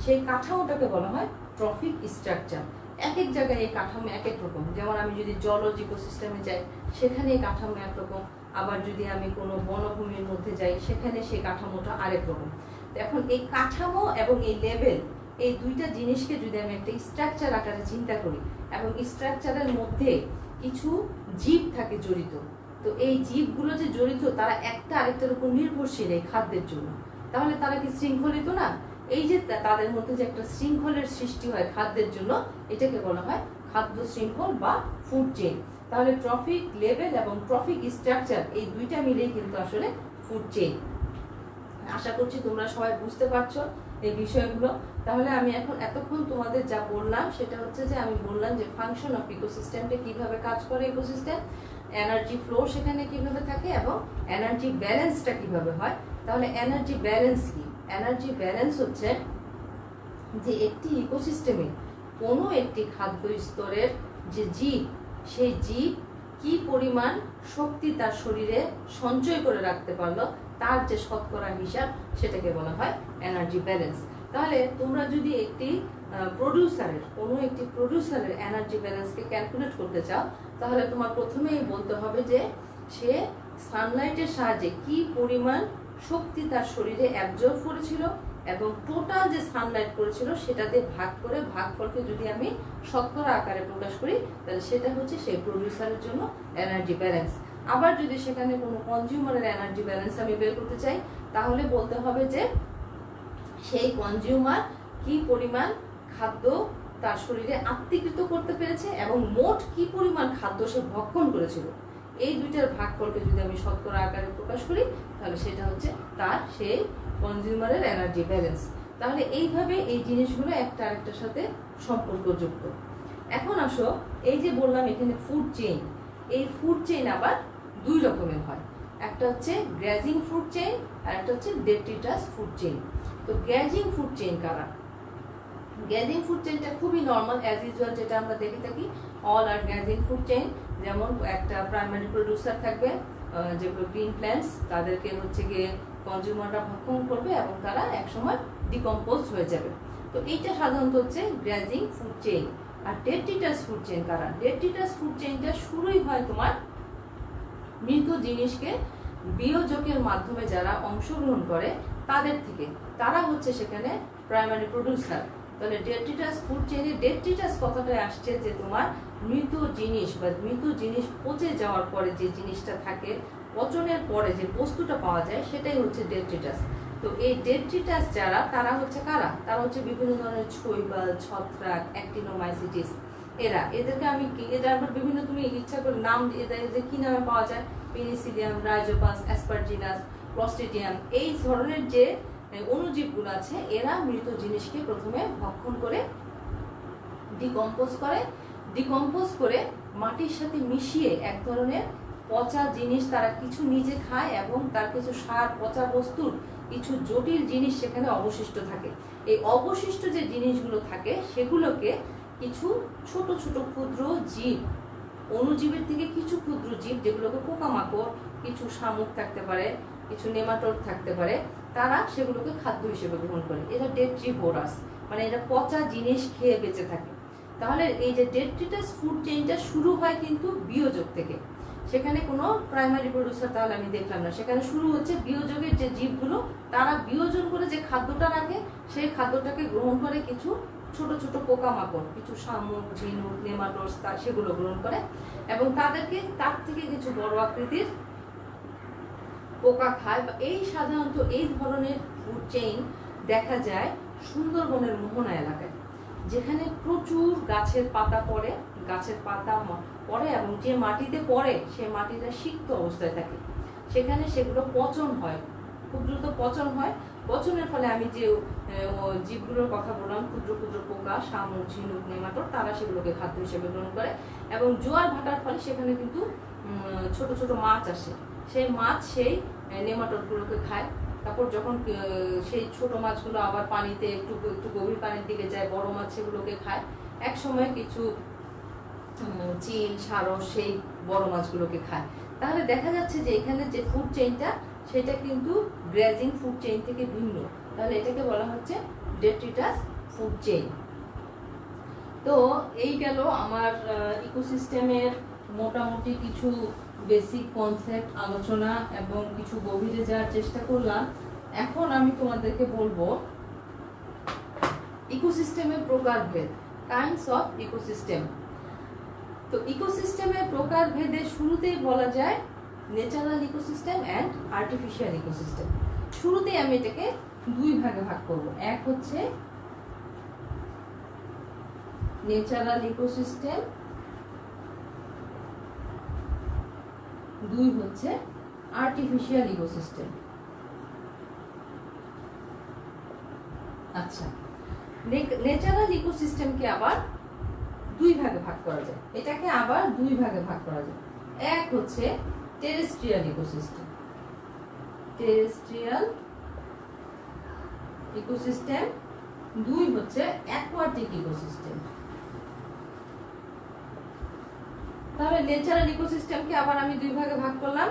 সেই কাঠামোটাকে বলা হয় ট্রফিক স্ট্রাকচার। এক এক জায়গায় এই কাঠামো এক এক রকম। যেমন আমি যদি জলজ ইকোসিস্টেমে যাই, সেখানে এই কাঠামো একরকম, আবার যদি আমি কোনো বনভূমির মধ্যে যাই, সেখানে সেই কাঠামোটা আরেক রকম। এখন এই কাঠামো এবং এই লেভেল, এই দুইটা জিনিসকে যদি আমি একটা স্ট্রাকচার আকারে চিন্তা করি এবং স্ট্রাকচারের মধ্যে কিছু জীব থাকে জড়িত, তো এই জীবগুলো যে জড়িত তারা একটা আরেকটার উপর নির্ভরশীল এই খাদ্যের জন্য, তাহলে তারা কি শৃঙ্খলিত না? এই যে তাদের মধ্যে যে একটা শৃঙ্খলের সৃষ্টি হয় খাদ্যের জন্য, এটাকে বলা হয় খাদ্য শৃঙ্খল বা ফুড চেইন। তাহলে ট্রফিক লেভেল এবং ট্রফিক স্ট্রাকচার এই দুইটা মিলেই কিন্তু আসলে ফুড চেইন। আশা করছি তোমরা সবাই বুঝতে পারছো এই বিষয়গুলো। তাহলে আমি এখন এতক্ষণ তোমাদের যা বললাম সেটা হচ্ছে যে আমি বললাম যে ফাংশন অফ ইকোসিস্টেমটা কিভাবে কাজ করে, ইকোসিস্টেম এনার্জি ফ্লো সেখানে কিভাবে থাকে এবং এনার্জি ব্যালেন্সটা কিভাবে হয়। তাহলে এনার্জি ব্যালেন্স কি? এনার্জি ব্যালেন্স হচ্ছে যে একটি ইকোসিস্টেমে কোনো একটি খাদ্য স্তরের যে জীব, সেই জীব কি পরিমাণ শক্তি তার শরীরে সঞ্চয় করে রাখতে পারলো, তার যে শতকরা হিসাব, সেটাকে বলা হয় এনার্জি ব্যালেন্স। তাহলে তোমরা যদি একটি প্রডিউসারের এনার্জি ব্যালেন্সকে ক্যালকুলেট করতে চাও, তাহলে তোমার প্রথমেই বলতে হবে যে সে সানলাইটের সাহায্যে কি পরিমাণ শক্তি তার শরীরে অ্যাবজর্ব করেছিল এবং টোটাল যে সানলাইট করেছিল সেটা দিয়ে ভাগ করে ভাগফলকে যদি আমি শতকরা আকারে প্রকাশ করি, তাহলে সেটা হচ্ছে সেই প্রডিউসারের জন্য এনার্জি ব্যালেন্স। আবার যদি সেখানে কোনো কনজিউমারের এনার্জি ব্যালেন্স আমি বের করতে চাই, তাহলে বলতে হবে যে সেই কনজিউমার কি পরিমাণ খাদ্য তার শরীরে আত্মীকৃত করতে পেরেছে এবং মোট কি পরিমাণ খাদ্য সে ভক্ষণ করেছিল। এই দুইটার ভাগফলকে যদি আমি শতকরা আকারে প্রকাশ করি, তাহলে সেটা হচ্ছে তার সেই কনজিউমারের এনার্জি ব্যালেন্স। তাহলে এইভাবে এই জিনিসগুলো একটা আরেকটার সাথে সম্পর্কযুক্ত। এখন আসো, এই যে বললাম এখানে ফুড চেইন, এই ফুড চেইন আবার দুই রকমের হয়। একটা হচ্ছে গ্র্যাজিং ফুড চেইন আর একটা হচ্ছে ডেট্রিটাস ফুড চেইন। তো গ্র্যাজিং ফুড চেইন কারা? গ্র্যাজিং ফুড চেইনটা খুবই নর্মাল, অ্যাজ ইউজুয়াল যেটা আমরা দেখে থাকি, অল আর গ্র্যাজিং ফুড চেইন। যেমন একটা প্রাইমারি প্রডিউসার থাকবে, যেগুলো গ্রিন প্ল্যান্টস, তাদেরকে হচ্ছে গিয়ে কনজিউমাররা ভক্ষণ করবে এবং তারা একসময় ডিকম্পোজ হয়ে যাবে। তো এইটা সাধারণত হচ্ছে গ্র্যাজিং ফুড চেইন। আর ডেট্রিটাস ফুড চেইন কারা? ডেট্রিটাস ফুড চেইনটা শুরুই হয় তোমার মৃত জিনিসকে বিয়োজকের মাধ্যমে যারা অংশগ্রহণ করে তাদের থেকে, তারা হচ্ছে সেখানে প্রাইমারি প্রডিউসার। তাহলে ডেট্রিটাস ফুড চেইনে ডেট্রিটাস কথাটাই আসছে যে তোমার মৃত জিনিস বা মৃত জিনিস পচে যাওয়ার পরে যে জিনিসটা থাকে, পচনের পরে যে বস্তুটা পাওয়া যায়, সেটাই হচ্ছে ডেট্রিটাস। তো এই ডেট্রিটাস যারা, তারা হচ্ছে কারা? তারা হচ্ছে বিভিন্ন ধরনের শৈবাল, ছত্রাক, অ্যাক্টিনোমাইসিটিস। এদেরকে আমি এরা আবার বিভিন্ন, তুমি ইচ্ছা করে নাম, এদের কি নামে পাওয়া যায়? পেনিসিলিয়াম, রাইজোপাস, অ্যাসপারজিনাস, ক্লস্ট্রিডিয়াম, এই ধরনের যে অণুজীবগুলো আছে, এরা মৃত জিনিসকে প্রথমে ভক্ষণ করে ডিকম্পোজ করে মাটির সাথে মিশিয়ে এক ধরনের পচা জিনিস তারা কিছু নিজে খায়, এবং তার কিছু সার, পচা বস্তুর কিছু জটিল জিনিস সেখানে অবশিষ্ট থাকে। এই অবশিষ্ট যে জিনিসগুলো থাকে সেগুলোকে কিছু ছোট ছোট ক্ষুদ্র জীব, অণুজীবের থেকে কিছু ক্ষুদ্র জীব, যেগুলোকে পোকামাকড়, কিছু শামুক থাকতে পারে, কিছু নেমাটোড থাকতে পারে, তারা সেগুলোকে খাদ্য হিসেবে গ্রহণ করে। এরা ডেট্রিভোরাস, মানে এরা পচা জিনিস খেয়ে বেঁচে থাকে। তাহলে এই যে ডেট্রিটাস ফুড চেইনটা শুরু হয় কিন্তু বিয়োজক থেকে, সেখানে কোনো প্রাইমারি প্রডিউসার তাহলে আমি দেখলাম না, সেখানে শুরু হচ্ছে বিয়োজকের যে জীবগুলো, তারা বিয়োজন করে যে খাদ্যটা রাখে, সেই খাদ্যটাকে গ্রহণ করে কিছু ছোট ছোট পোকামাকড়, কিছু শামুক, ঝিনুক, নেমাটোডস, সেগুলো গ্রহণ করে, এবং তাদেরকে তার থেকে কিছু বড় আকৃতির পোকা খায়। এই সাধারণত এই ধরনের ফুড চেইন দেখা যায় সুন্দরবনের মোহনা এলাকায়, যেখানে প্রচুর গাছের পাতা পড়ে এবং যে মাটিতে পড়ে সে মাটিটা সিক্ত অবস্থায় থাকে, সেখানে সেগুলো পচন হয়, খুব দ্রুত পচন হয়। পচনের ফলে আমি যে জীবগুলোর কথা বললাম, ক্ষুদ্র ক্ষুদ্র পোকা, শামুক, ঝিনুক, নেমাটোড, তারা সেগুলোকে খাদ্য হিসেবে গ্রহণ করে, এবং জোয়ার ভাটার ফলে সেখানে কিন্তু ছোট ছোট মাছ আসে, সেই মাছ সেই নেমাটোডগুলোকে খায়। তারপর যখন সেই ছোট মাছগুলো আবার পানিতে একটু গভীর পানির দিকে যায়, বড় মাছ সেগুলোকে খায়। এক সময় কিছু চিল, সারস সেই বড় মাছগুলোকে খায়। তাহলে দেখা যাচ্ছে যে এখানে যে ফুড চেইনটা, সেটা কিন্তু গ্রেজিং ফুড চেইন থেকে ভিন্ন। তাহলে এটাকে বলা হচ্ছে ডেট্রিটাস ফুড চেইন। তো এই গেল আমার ইকোসিস্টেমের মোটামুটি কিছু বেসিক কনসেপ্ট আলোচনা, এবং কিছু গভীরে যাওয়ার চেষ্টা করলাম। এখন আমি তোমাদেরকে বলবো ইকোসিস্টেমের প্রকারভেদ, কাইন্ডস অফ ইকোসিস্টেম। তো ইকোসিস্টেমের প্রকারভেদে শুরুতেই বলা যায় natural ecosystem and artificial ecosystem. শুরুতেই আমি এটাকে দুই ভাগে ভাগ করব। এক হচ্ছে ন্যাচারাল ইকোসিস্টেম, দুই হচ্ছে আর্টিফিশিয়াল ইকোসিস্টেম। আচ্ছা, ন্যাচারাল ইকোসিস্টেমকে আবার দুই ভাগে ভাগ করা যায়, এটাকে আবার দুই ভাগে ভাগ করা যায়। এক হচ্ছে টেরেস্ট্রিয়াল ইকোসিস্টেম, দুই হচ্ছে অ্যাকোয়াটিক ইকোসিস্টেম। তাহলে ন্যাচারাল ইকোসিস্টেমকে আবার আমি দুই ভাগে ভাগ করলাম,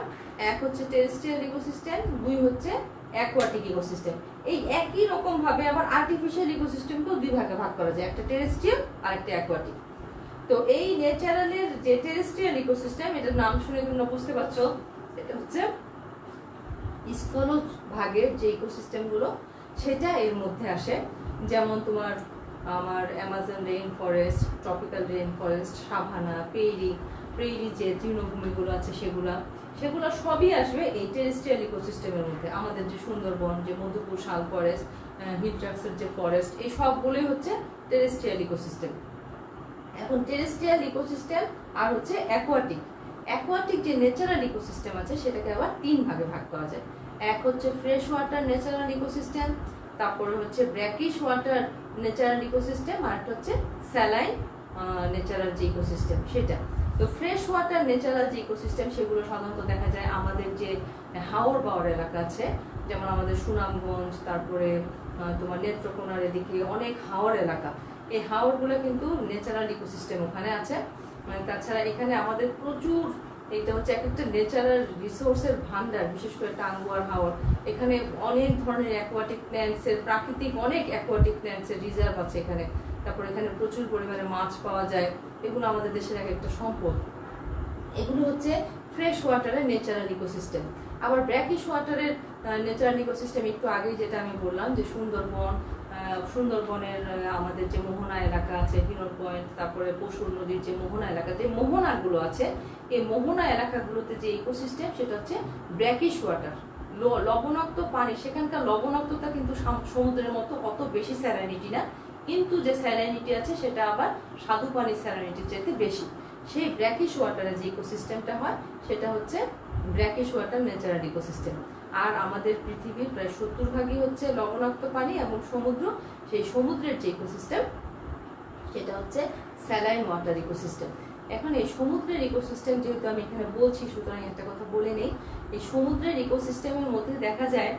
এক হচ্ছে টেরেস্ট্রিয়াল ইকোসিস্টেম, দুই হচ্ছে অ্যাকোয়াটিক ইকোসিস্টেম। এই একই রকম ভাবে আবার আর্টিফিশিয়াল ইকোসিস্টেমকেও দুই ভাগে ভাগ করা যায়, একটা টেরেস্ট্রিয়াল আর একটা অ্যাকোয়াটিক। তো এই ন্যাচারালের যে টেরেস্ট্রিয়াল ইকোসিস্টেম, এটার নাম শুনে তোমরা বুঝতে পারছো, এটা হচ্ছে স্থলজ ভাগের যে ইকোসিস্টেমগুলো, সেটা এর মধ্যে আসে। যেমন তোমার আমার Amazon rain forest, tropical rain forest, savanna, prairie যে তৃণভূমিগুলো আছে, সেগুলো সবই আসবে এই টেরেস্ট্রিয়াল ইকোসিস্টেমের মধ্যে। আমাদের যে সুন্দরবন, যে মধুপুর শাল ফরেস্ট, হিট্রাক্সের যে ফরেস্ট, এই সবগুলোই হচ্ছে টেরেস্ট্রিয়াল ইকোসিস্টেম। এখন টেরেস্ট্রিয়াল ইকোসিস্টেম আর হচ্ছে অ্যাকোয়াটিক যে ন্যাচারাল ইকোসিস্টেম আছে, সেটাকে আবার তিন ভাগে ভাগ করা যায়। এক হচ্ছে ফ্রেশ ওয়াটার ন্যাচারাল ইকোসিস্টেম, তারপরে হচ্ছে ব্র্যাকিশ ওয়াটার ন্যাচারাল ইকোসিস্টেম, আর একটা হচ্ছে স্যালাইন ন্যাচারাল যে ইকোসিস্টেম সেটা। তো ফ্রেশ ওয়াটার ন্যাচারাল যে ইকোসিস্টেম, সেগুলো সাধারণত দেখা যায় আমাদের যে হাওর বাওয়ার এলাকা আছে, যেমন আমাদের সুনামগঞ্জ, তারপরে তোমার নেত্রকোনার এদিকে অনেক হাওর এলাকা, এই হাওরগুলো কিন্তু ন্যাচারাল ইকোসিস্টেম ওখানে আছে। তাছাড়া এখানে আমাদের প্রচুর, এটা হচ্ছে এক একটা ন্যাচারাল রিসোর্সের ভান্ডার, বিশেষ করে টাঙ্গুয়ার হাওর। এখানে অনেক ধরনের অ্যাকোয়াটিক প্ল্যান্টসের, প্রাকৃতিক অনেক অ্যাকোয়াটিক প্ল্যান্টসের রিজার্ভ আছে এখানে। তারপর এখানে প্রচুর পরিমাণে মাছ পাওয়া যায়, এগুলো আমাদের দেশের এক একটা সম্পদ। এগুলো হচ্ছে ফ্রেশ ওয়াটারের ন্যাচারাল ইকোসিস্টেম। আবার ব্র্যাকিশ ওয়াটারের ন্যাচারাল ইকোসিস্টেম একটু আগেই যেটা আমি বললাম, যে সুন্দরবনের আমাদের যে মোহনা এলাকা আছে, হিরন পয়েন্ট, তারপরে পশুর নদীর যে মোহনা এলাকা, যে মোহনাগুলো আছে, এই মোহনা এলাকাগুলোতে যে ইকোসিস্টেম, সেটা হচ্ছে ব্র্যাকিশ ওয়াটার লবণাক্ত পানি, সেখানকার লবণাক্ততা কিন্তু সমুদ্রের মতো অত বেশি স্যালাইনিটি না, কিন্তু যে স্যালাইনিটি আছে সেটা আবার স্বাদু পানির স্যালাইনিটির চাইতে বেশি। সেই ব্র্যাকিশ ওয়াটারের যে ইকোসিস্টেমটা হয় সেটা হচ্ছে ব্র্যাকিশ ওয়াটার ন্যাচারাল ইকোসিস্টেম। আর আমাদের পৃথিবীর প্রায় 70% হচ্ছে লবণাক্ত পানি এবং সমুদ্র, সেই সমুদ্রের যে ইকোসিস্টেম সেটা হচ্ছে স্যালাইন ওয়াটার ইকোসিস্টেম। এখন এই সমুদ্রের ইকোসিস্টেম যেহেতু আমি এখানে বলছি, সুতরাং একটা কথা বলে নেই। এই সমুদ্রের ইকোসিস্টেমের মধ্যে দেখা যায়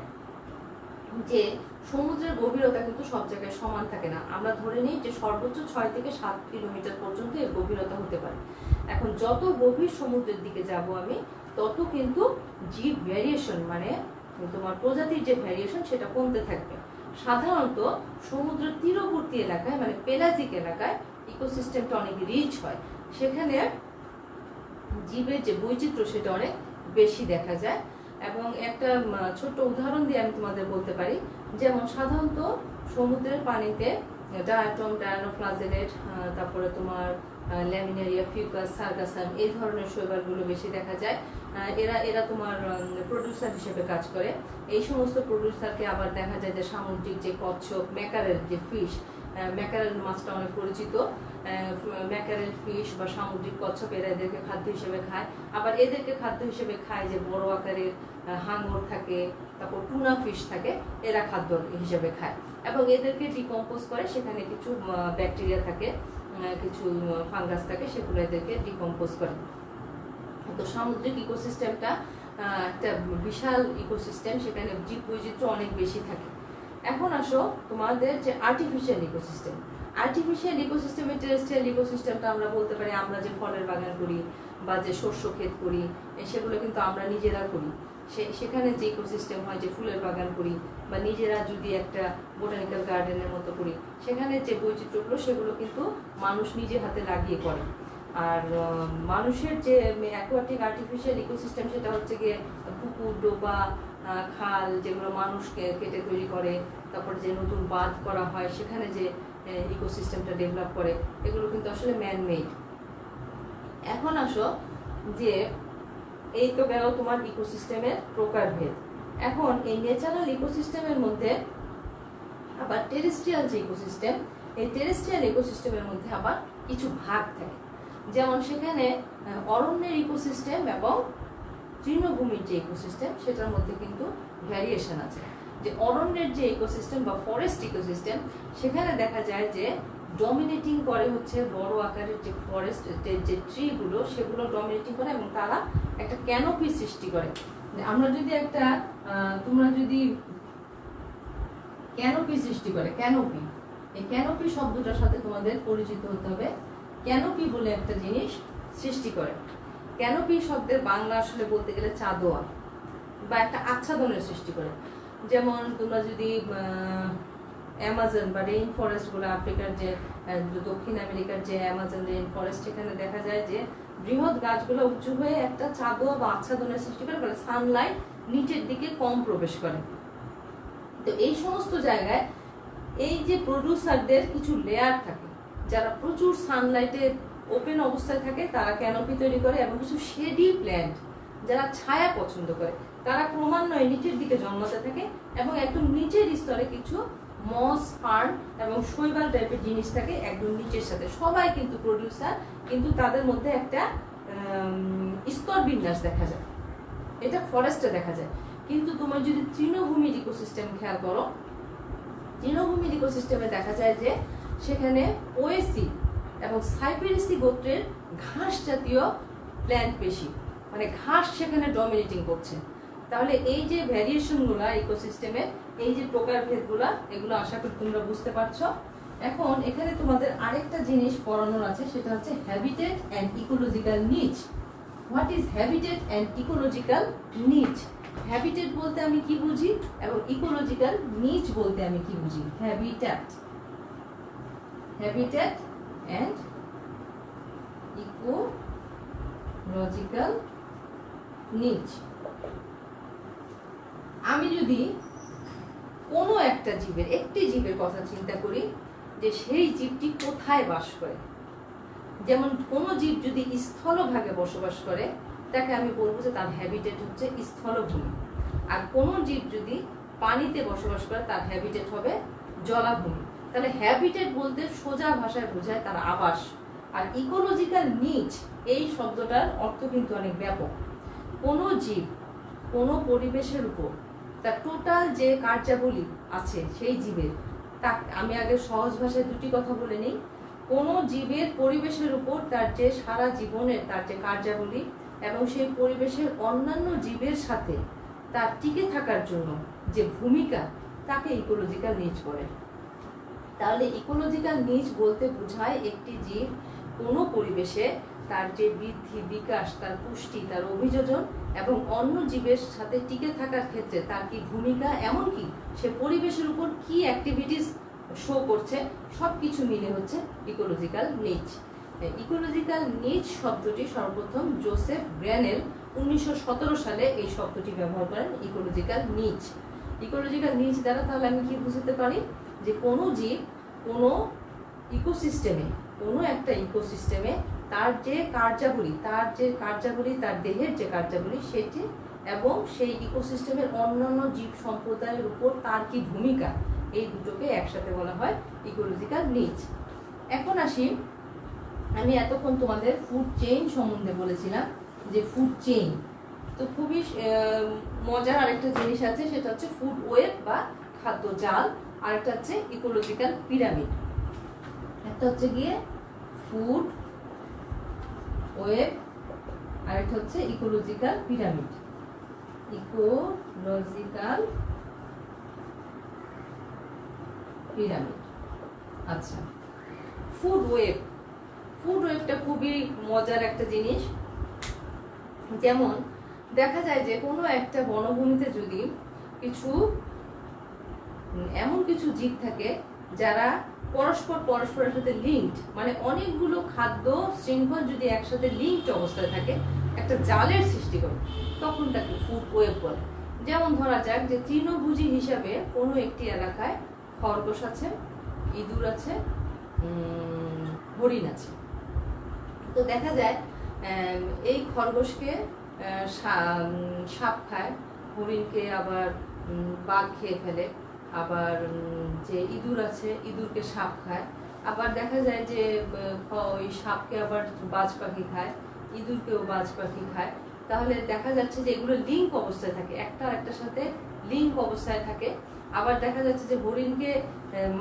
যে সমুদ্রের গভীরতা কিন্তু সব জায়গায় সমান থাকে না। আমরা ধরে নিই যে সর্বোচ্চ 6 থেকে 7 কিলোমিটার পর্যন্ত এর গভীরতা হতে পারে। এখন যত গভীর সমুদ্রের দিকে যাব আমি, তত কিন্তু জীব ভ্যারিয়েশন মানে তোমার প্রজাতির যে ভ্যারিয়েশন সেটা কমতে থাকবে। সাধারণত সমুদ্রের তীরবর্তী এলাকায় মানে পেলাজিক এলাকায় ইকোসিস্টেমটা অনেক রিচ হয়, সেখানে জীবের যে বৈচিত্র্য সেটা অনেক বেশি দেখা যায়। এবং একটা ছোট্ট উদাহরণ দিয়ে আমি তোমাদের বলতে পারি, যেমন সাধারণত সমুদ্রের পানিতে ডায়াটম, ডায়ানোফ্লাজেলেট, তারপরে তোমার ল্যামিনারিয়া, ফিউকাস, সার্গাসাম এই ধরনের শৈবালগুলো বেশি দেখা যায়। এরা তোমার প্রডিউসার হিসেবে কাজ করে। এই সমস্ত প্রডিউসারকে আবার দেখা যায় যে সামুদ্রিক যে কচ্ছপ, ম্যাকারেল যে ফিশ, ম্যাকারেল মাছটা অনেক পরিচিত, ম্যাকারেল ফিশ বা সামুদ্রিক কচ্ছপ এরা এদেরকে খাদ্য হিসেবে খায়। আবার এদেরকে খাদ্য হিসেবে খায় যে বড় আকারের হাঙর থাকে, তারপর টুনা ফিশ থাকে, এরা খাদ্য হিসেবে খায় এবং এদেরকে ডিকম্পোজ করে। সেখানে কিছু ব্যাকটেরিয়া থাকে, কিছু ফাঙ্গাস থাকে, সেগুলো এদেরকে ডিকম্পোজ করে। তো সামুদ্রিক ইকোসিস্টেমটা একটা বিশাল ইকোসিস্টেম, সেখানে জীব বৈচিত্র্য অনেক বেশি থাকে। এখন আসো তোমাদের যে আর্টিফিশিয়াল ইকোসিস্টেম। আর্টিফিশিয়াল ইকোসিস্টেমে টেরেস্ট্রিয়াল ইকোসিস্টেমটা আমরা বলতে পারি আমরা যে ফলের বাগান করি বা যে শস্য ক্ষেত করি, সেগুলো কিন্তু আমরা নিজেরা করি। সেখানে যে ইকোসিস্টেম হয়, যে ফুলের বাগান করি বা নিজেরা যদি একটা বোটানিক্যাল গার্ডেনের মতো করি, সেখানে যে বৈচিত্র্যগুলো সেগুলো কিন্তু মানুষ নিজে হাতে লাগিয়ে করে। আর মানুষের যে অ্যাকোয়াটিক আর্টিফিশিয়াল ইকোসিস্টেম সেটা হচ্ছে গিয়ে পুকুর, ডোবা, খাল, যেগুলো মানুষকে কেটে তৈরি করে, তারপর যে নতুন বাঁধ করা হয়, সেখানে যে ইকোসিস্টেমটা ডেভেলপ করে, এগুলো কিন্তু আসলে ম্যান মেড। এখন আসো যে এই তো গেল তোমার ইকোসিস্টেমের প্রকারভেদ। এখন এই ন্যাচারাল ইকোসিস্টেমের মধ্যে আবার টেরেস্ট্রিয়াল যে ইকোসিস্টেম, এই টেরেস্ট্রিয়াল ইকোসিস্টেমের মধ্যে আবার কিছু ভাগ থাকে। যেমন সেখানে অরণ্যের ইকোসিস্টেম এবং তৃণভূমির যে ইকোসিস্টেম সেটার মধ্যে কিন্তু ভ্যারিয়েশন আছে। যে অরণ্যের যে ইকোসিস্টেম বা ফরেস্ট ইকোসিস্টেম, সেখানে দেখা যায় যে ডমিনেটিং করে হচ্ছে বড় আকারের যে ফরেস্ট যে ট্রিগুলো, সেগুলো ডমিনেটিং করে এবং তারা একটা ক্যানোপি সৃষ্টি করে। আমরা যদি একটা তোমরা যদি ক্যানোপি সৃষ্টি করে, ক্যানোপি, এই ক্যানোপি শব্দটার সাথে তোমাদের পরিচিত হতে হবে। ক্যানোপি বলে একটা জিনিস সৃষ্টি করে। ক্যানোপি শব্দের বাংলা আসলে বলতে গেলে চাদোয়া বা একটা আচ্ছাদনের সৃষ্টি করে। যেমন তোমরা যদি অ্যামাজন বা রেইন ফরেস্ট গুলো, আফ্রিকার যে দক্ষিণ আমেরিকার যে অ্যামাজন রেইন ফরেস্ট, সেখানে দেখা যায় যে বৃহৎ গাছগুলো উঁচু হয়ে একটা চাদোয়া বা আচ্ছাদনের সৃষ্টি করে, ফলে সানলাইট নিচের দিকে কম প্রবেশ করে। তো এই সমস্ত জায়গায় এই যে প্রডিউসারদের কিছু লেয়ার থাকে, যারা প্রচুর সানলাইটে ওপেন অবস্থায় থাকে, তারা ক্যানোপি তৈরি করে। এবং কিছু শেডি প্ল্যান্ট যারা ছায়া পছন্দ করে, তারা ক্রমান্বয়ে নিচের দিকে জন্মাতে থাকে এবং একদম নিচের স্তরে কিছু মস, ফার্ন এবং শৈবাল টাইপের জিনিস থাকে একদম নিচের সাথে। সবাই কিন্তু প্রডিউসার, কিন্তু তাদের মধ্যে একটা স্তর বিন্যাস দেখা যায়। এটা ফরেস্টে দেখা যায়। কিন্তু তোমার যদি তৃণভূমির ইকোসিস্টেম খেয়াল করো, তৃণভূমির ইকোসিস্টেমে দেখা যায় যে সেখানে ওয়েসি এবং সাইপেরেসি গোত্রের ঘাস জাতীয় প্ল্যান্ট বেশি, মানে ঘাস সেখানে ডমিনেটিং করছে। তাহলে এই যে ভ্যারিয়েশনগুলা ইকোসিস্টেমের, এই যে প্রকারভেদগুলা, এগুলো আশা করি তোমরা বুঝতে পারছো। এখন এখানে তোমাদের আরেকটা জিনিস পড়ানোর আছে, সেটা হচ্ছে হ্যাবিটেট অ্যান্ড ইকোলজিক্যাল নিচ। What is habitat and ecological নিচ? হ্যাবিটেট বলতে আমি কি বুঝি এবং ইকোলজিক্যাল নিচ বলতে আমি কি বুঝি? হ্যাবিটেট, হ্যাবিটেট অ্যান্ড ইকোলজিক্যাল নিচ। আমি যদি কোনো একটা জীবের, একটি জীবের কথা চিন্তা করি যে সেই জীবটি কোথায় বাস করে, যেমন কোনো জীব যদি স্থলভাগে বসবাস করে, তাকে আমি বলবো যে তার হ্যাবিটেট হচ্ছে স্থলভূমি। আর কোনো জীব যদি পানিতে বসবাস করে তার হ্যাবিটেট হবে জলাভূমি। তাহলে হ্যাবিটেট বলতে সোজা ভাষায় বোঝায় তার আবাস। আর ইকোলজিক্যাল নিচ এই শব্দটার অর্থ কিন্তু অনেক ব্যাপক। কোনো জীব কোনো পরিবেশের উপর তার টোটাল যে কার্যাবলী আছে সেই জীবের, তা আমি আগে সহজ ভাষায় দুটি কথা বলে নিই। কোনো জীবের পরিবেশের উপর তার যে সারা জীবনের তার যে কার্যাবলী এবং সেই পরিবেশের অন্যান্য জীবের সাথে তার টিকে থাকার জন্য যে ভূমিকা, তাকে ইকোলজিক্যাল নিচ বলে। তাহলে ইকোলজিক্যাল নিচ বলতে বোঝায় একটি জীব কোনো পরিবেশে তার যে বৃদ্ধি, বিকাশ, তার পুষ্টি, তার অভিযোজন এবং অন্য জীবের সাথে টিকে থাকার ক্ষেত্রে তার কি ভূমিকা, এমনকি সে পরিবেশের উপর কি অ্যাক্টিভিটিস শো করছে, সবকিছু মিলে হচ্ছে ইকোলজিক্যাল নিচ। ইকোলজিক্যাল নিচ শব্দটি সর্বপ্রথম জোসেফ ব্র্যানেল 1917 সালে এই শব্দটি ব্যবহার করেন, ইকোলজিক্যাল নিচ। ইকোলজিক্যাল নিচ দ্বারা তাহলে আমি কি বুঝতে পারি যে কোনো জীব কোনো ইকোসিস্টেমে, কোনো একটা ইকোসিস্টেমে তার যে কার্যাবলী, তার দেহের যে কার্যাবলী সেটি এবং সেই ইকোসিস্টেমের অন্যান্য জীব সম্প্রদায়ের উপর তার কি ভূমিকা, এই দুটোকে একসাথে বলা হয় ইকোলজিক্যাল নিচ। এখন আসি, আমি এতক্ষণ তোমাদের ফুড চেইন সম্বন্ধে বলেছিলাম যে ফুড চেইন, তো খুবই মজার আরেকটা জিনিস আছে, সেটা হচ্ছে ফুড ওয়েব বা খাদ্য জাল, আরেকটা হচ্ছে ইকোলজিক্যাল পিরামিড। একটা হচ্ছে গিয়ে ফুড ওয়েব, আরেকটা হচ্ছে ইকোলজিক্যাল পিরামিড। ইকোলজিক্যাল পিরামিড, আচ্ছা। ফুড ওয়েব, ফুড ওয়েবটা খুবই মজার একটা জিনিস। যেমন দেখা যায় যে কোনো একটা বনভূমিতে যদি এমন কিছু জীব থাকে যারা পরস্পরের সাথে লিঙ্কড, মানে অনেকগুলো খাদ্য শৃঙ্খল যদি একসাথে লিঙ্কড অবস্থায় থাকে, একটা জালের সৃষ্টি করে, তখন তাকে ফুড ওয়েব বলে। যেমন ধরা যাক যে তৃণভোজী হিসাবে কোনো একটি এলাকায় খরগোশ আছে, ইঁদুর আছে, হরিণ আছে। তো দেখা যায় এই খরগোশকে সাপ খায়, হরিণকে আবার বাঘ খেয়ে ফেলে, আবার যে ইঁদুর আছে ইঁদুরকে সাপ খায়, আবার দেখা যায় যে ওই সাপকে আবার বাজ পাখি খায়, ইঁদুরকেও বাজ পাখি খায়। তাহলে দেখা যাচ্ছে যে এগুলো লিঙ্ক অবস্থায় থাকে, একটা আরেকটার সাথে লিঙ্ক অবস্থায় থাকে। আবার দেখা যাচ্ছে যে হরিণকে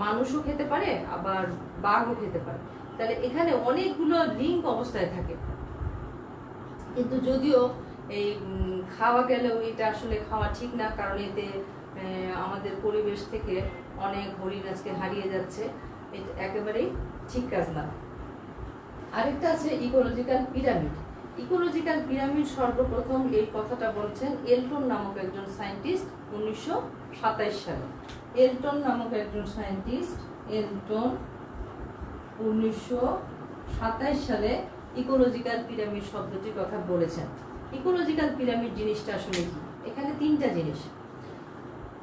মানুষও খেতে পারে, আবার বাঘও খেতে পারে। তাহলে এখানে অনেকগুলো লিঙ্ক অবস্থায় থাকে। কিন্তু যদিও এই খাওয়া গেলেও এটা আসলে খাওয়া ঠিক না, কারণ এতে আমাদের পরিবেশ থেকে অনেক হরিণ আজকে হারিয়ে যাচ্ছে, এটা একেবারেই ঠিক কাজ না। আরেকটা আছে ইকোলজিক্যাল পিরামিড। ইকোলজিক্যাল পিরামিড সর্বপ্রথম এই কথাটা বলছেন এলটন নামক একজন সায়েন্টিস্ট 1927 সালে। এলটন নামক একজন সায়েন্টিস্ট, এলটন 1927 সালে ইকোলজিক্যাল পিরামিড শব্দটির কথা বলেছেন। ইকোলজিক্যাল পিরামিড জিনিসটা আসলে কি? এখানে তিনটা জিনিস।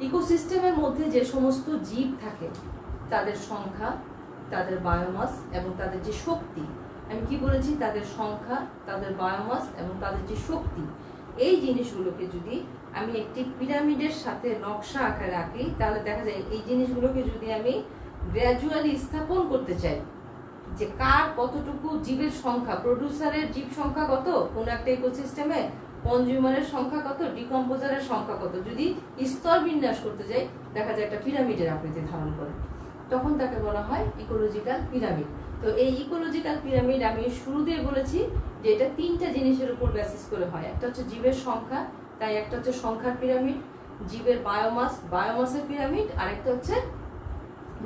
ইকোসিস্টেমের মধ্যে যে সমস্ত জীব থাকে তাদের সংখ্যা, তাদের বায়োমাস এবং তাদের যে শক্তি, আমি কি বলেছি, তাদের সংখ্যা, তাদের বায়োমাস এবং তাদের যে শক্তি, এই জিনিসগুলোকে যদি আমি একটি পিরামিডের সাথে নকশা আকারে আঁকি, তাহলে দেখা যায় এই জিনিসগুলোকে যদি আমি গ্র্যাজুয়ালি স্থাপন করতে চাই যে কার কতটুকু জীবের সংখ্যা, প্রডিউসারের জীব সংখ্যা কত কোন একটা ইকোসিস্টেমে, কনজিউমারের সংখ্যা কত, ডিকম্পোজারের সংখ্যা কত, যদি স্তর বিন্যাস করতে যাই দেখা যায় একটা পিরামিডের আকৃতি ধারণ করে, তখন তাকে বলা হয় ইকোলজিক্যাল পিরামিড। তো এই ইকোলজিক্যাল পিরামিড আমি শুরুতেই বলেছি যে এটা তিনটা জিনিসের উপর বেসিস করে হয়। একটা হচ্ছে জীবের সংখ্যা, তাই একটা হচ্ছে সংখ্যার পিরামিড, জীবের বায়োমাস, বায়োমাসের পিরামিড, আর একটা হচ্ছে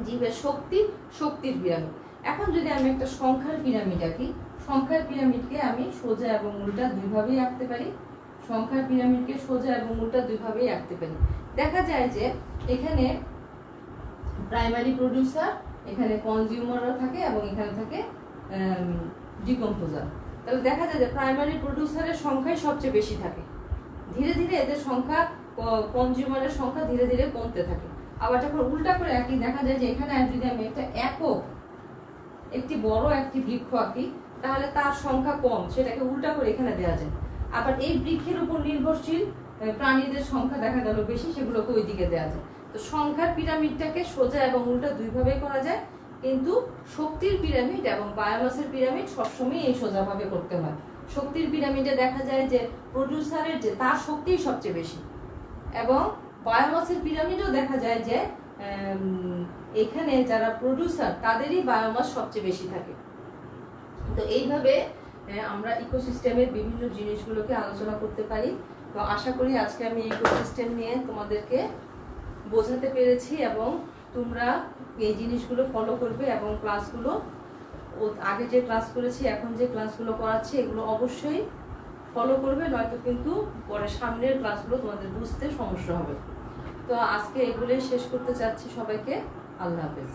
জীবের শক্তি, শক্তির পিরামিড। এখন যদি আমি একটা সংখ্যার পিরামিড আঁকি, সংখ্যার পিরামিডকে আমি সোজা এবং উল্টা দুইভাবেই আঁকতে পারি। সংখ্যার পিরামিডকে সোজা এবং উল্টা দুইভাবেই আঁকতে পারি। দেখা যায় যে এখানে প্রাইমারি প্রডিউসার, এখানে কনজিউমাররা থাকে এবং এখানে থাকে ডিকম্পোজার। তাহলে দেখা যায় যে প্রাইমারি প্রডিউসারের সংখ্যাই সবচেয়ে বেশি থাকে, ধীরে ধীরে এদের সংখ্যা, কনজিউমারের সংখ্যা ধীরে ধীরে কমতে থাকে। আবার যখন উল্টা করে আঁকি দেখা যায় যে এখানে যদি আমি একটা একক, একটি বড় একটি বৃক্ষ আঁকি, তাহলে তার সংখ্যা কম, সেটাকে উল্টা করে এখানে দেওয়া যায়। আবার এই বৃক্ষের উপর নির্ভরশীল প্রাণীদের সংখ্যা দেখা গেল বেশি, সেগুলোকে ওই দিকে দেওয়া যায়। তো সংখ্যার পিরামিডটাকে সোজা এবং উল্টা দুইভাবে করা যায়, কিন্তু শক্তির পিরামিড এবং বায়োমাসের পিরামিড সবসময় এই সোজাভাবে করতে হয়। শক্তির পিরামিডে দেখা যায় যে প্রডিউসারের যে তার শক্তিই সবচেয়ে বেশি, এবং বায়োমাসের পিরামিডেও দেখা যায় যে এখানে যারা প্রডিউসার তাদেরই বায়োমাস সবচেয়ে বেশি থাকে। তো এইভাবে আমরা ইকোসিস্টেমের বিভিন্ন জিনিসগুলোকে আলোচনা করতে পারি। তো আশা করি আজকে আমি ইকোসিস্টেম নিয়ে তোমাদেরকে বোঝাতে পেরেছি, এবং তোমরা এই জিনিসগুলো ফলো করবে, এবং ক্লাসগুলো আগে যে ক্লাস করেছি এখন যে ক্লাসগুলো করাচ্ছি এগুলো অবশ্যই ফলো করবে, নয়তো কিন্তু পরে সামনের ক্লাসগুলো তোমাদের বুঝতে সমস্যা হবে। তো আজকে এগুলোই শেষ করতে চাচ্ছি। সবাইকে আল্লাহ হাফেজ।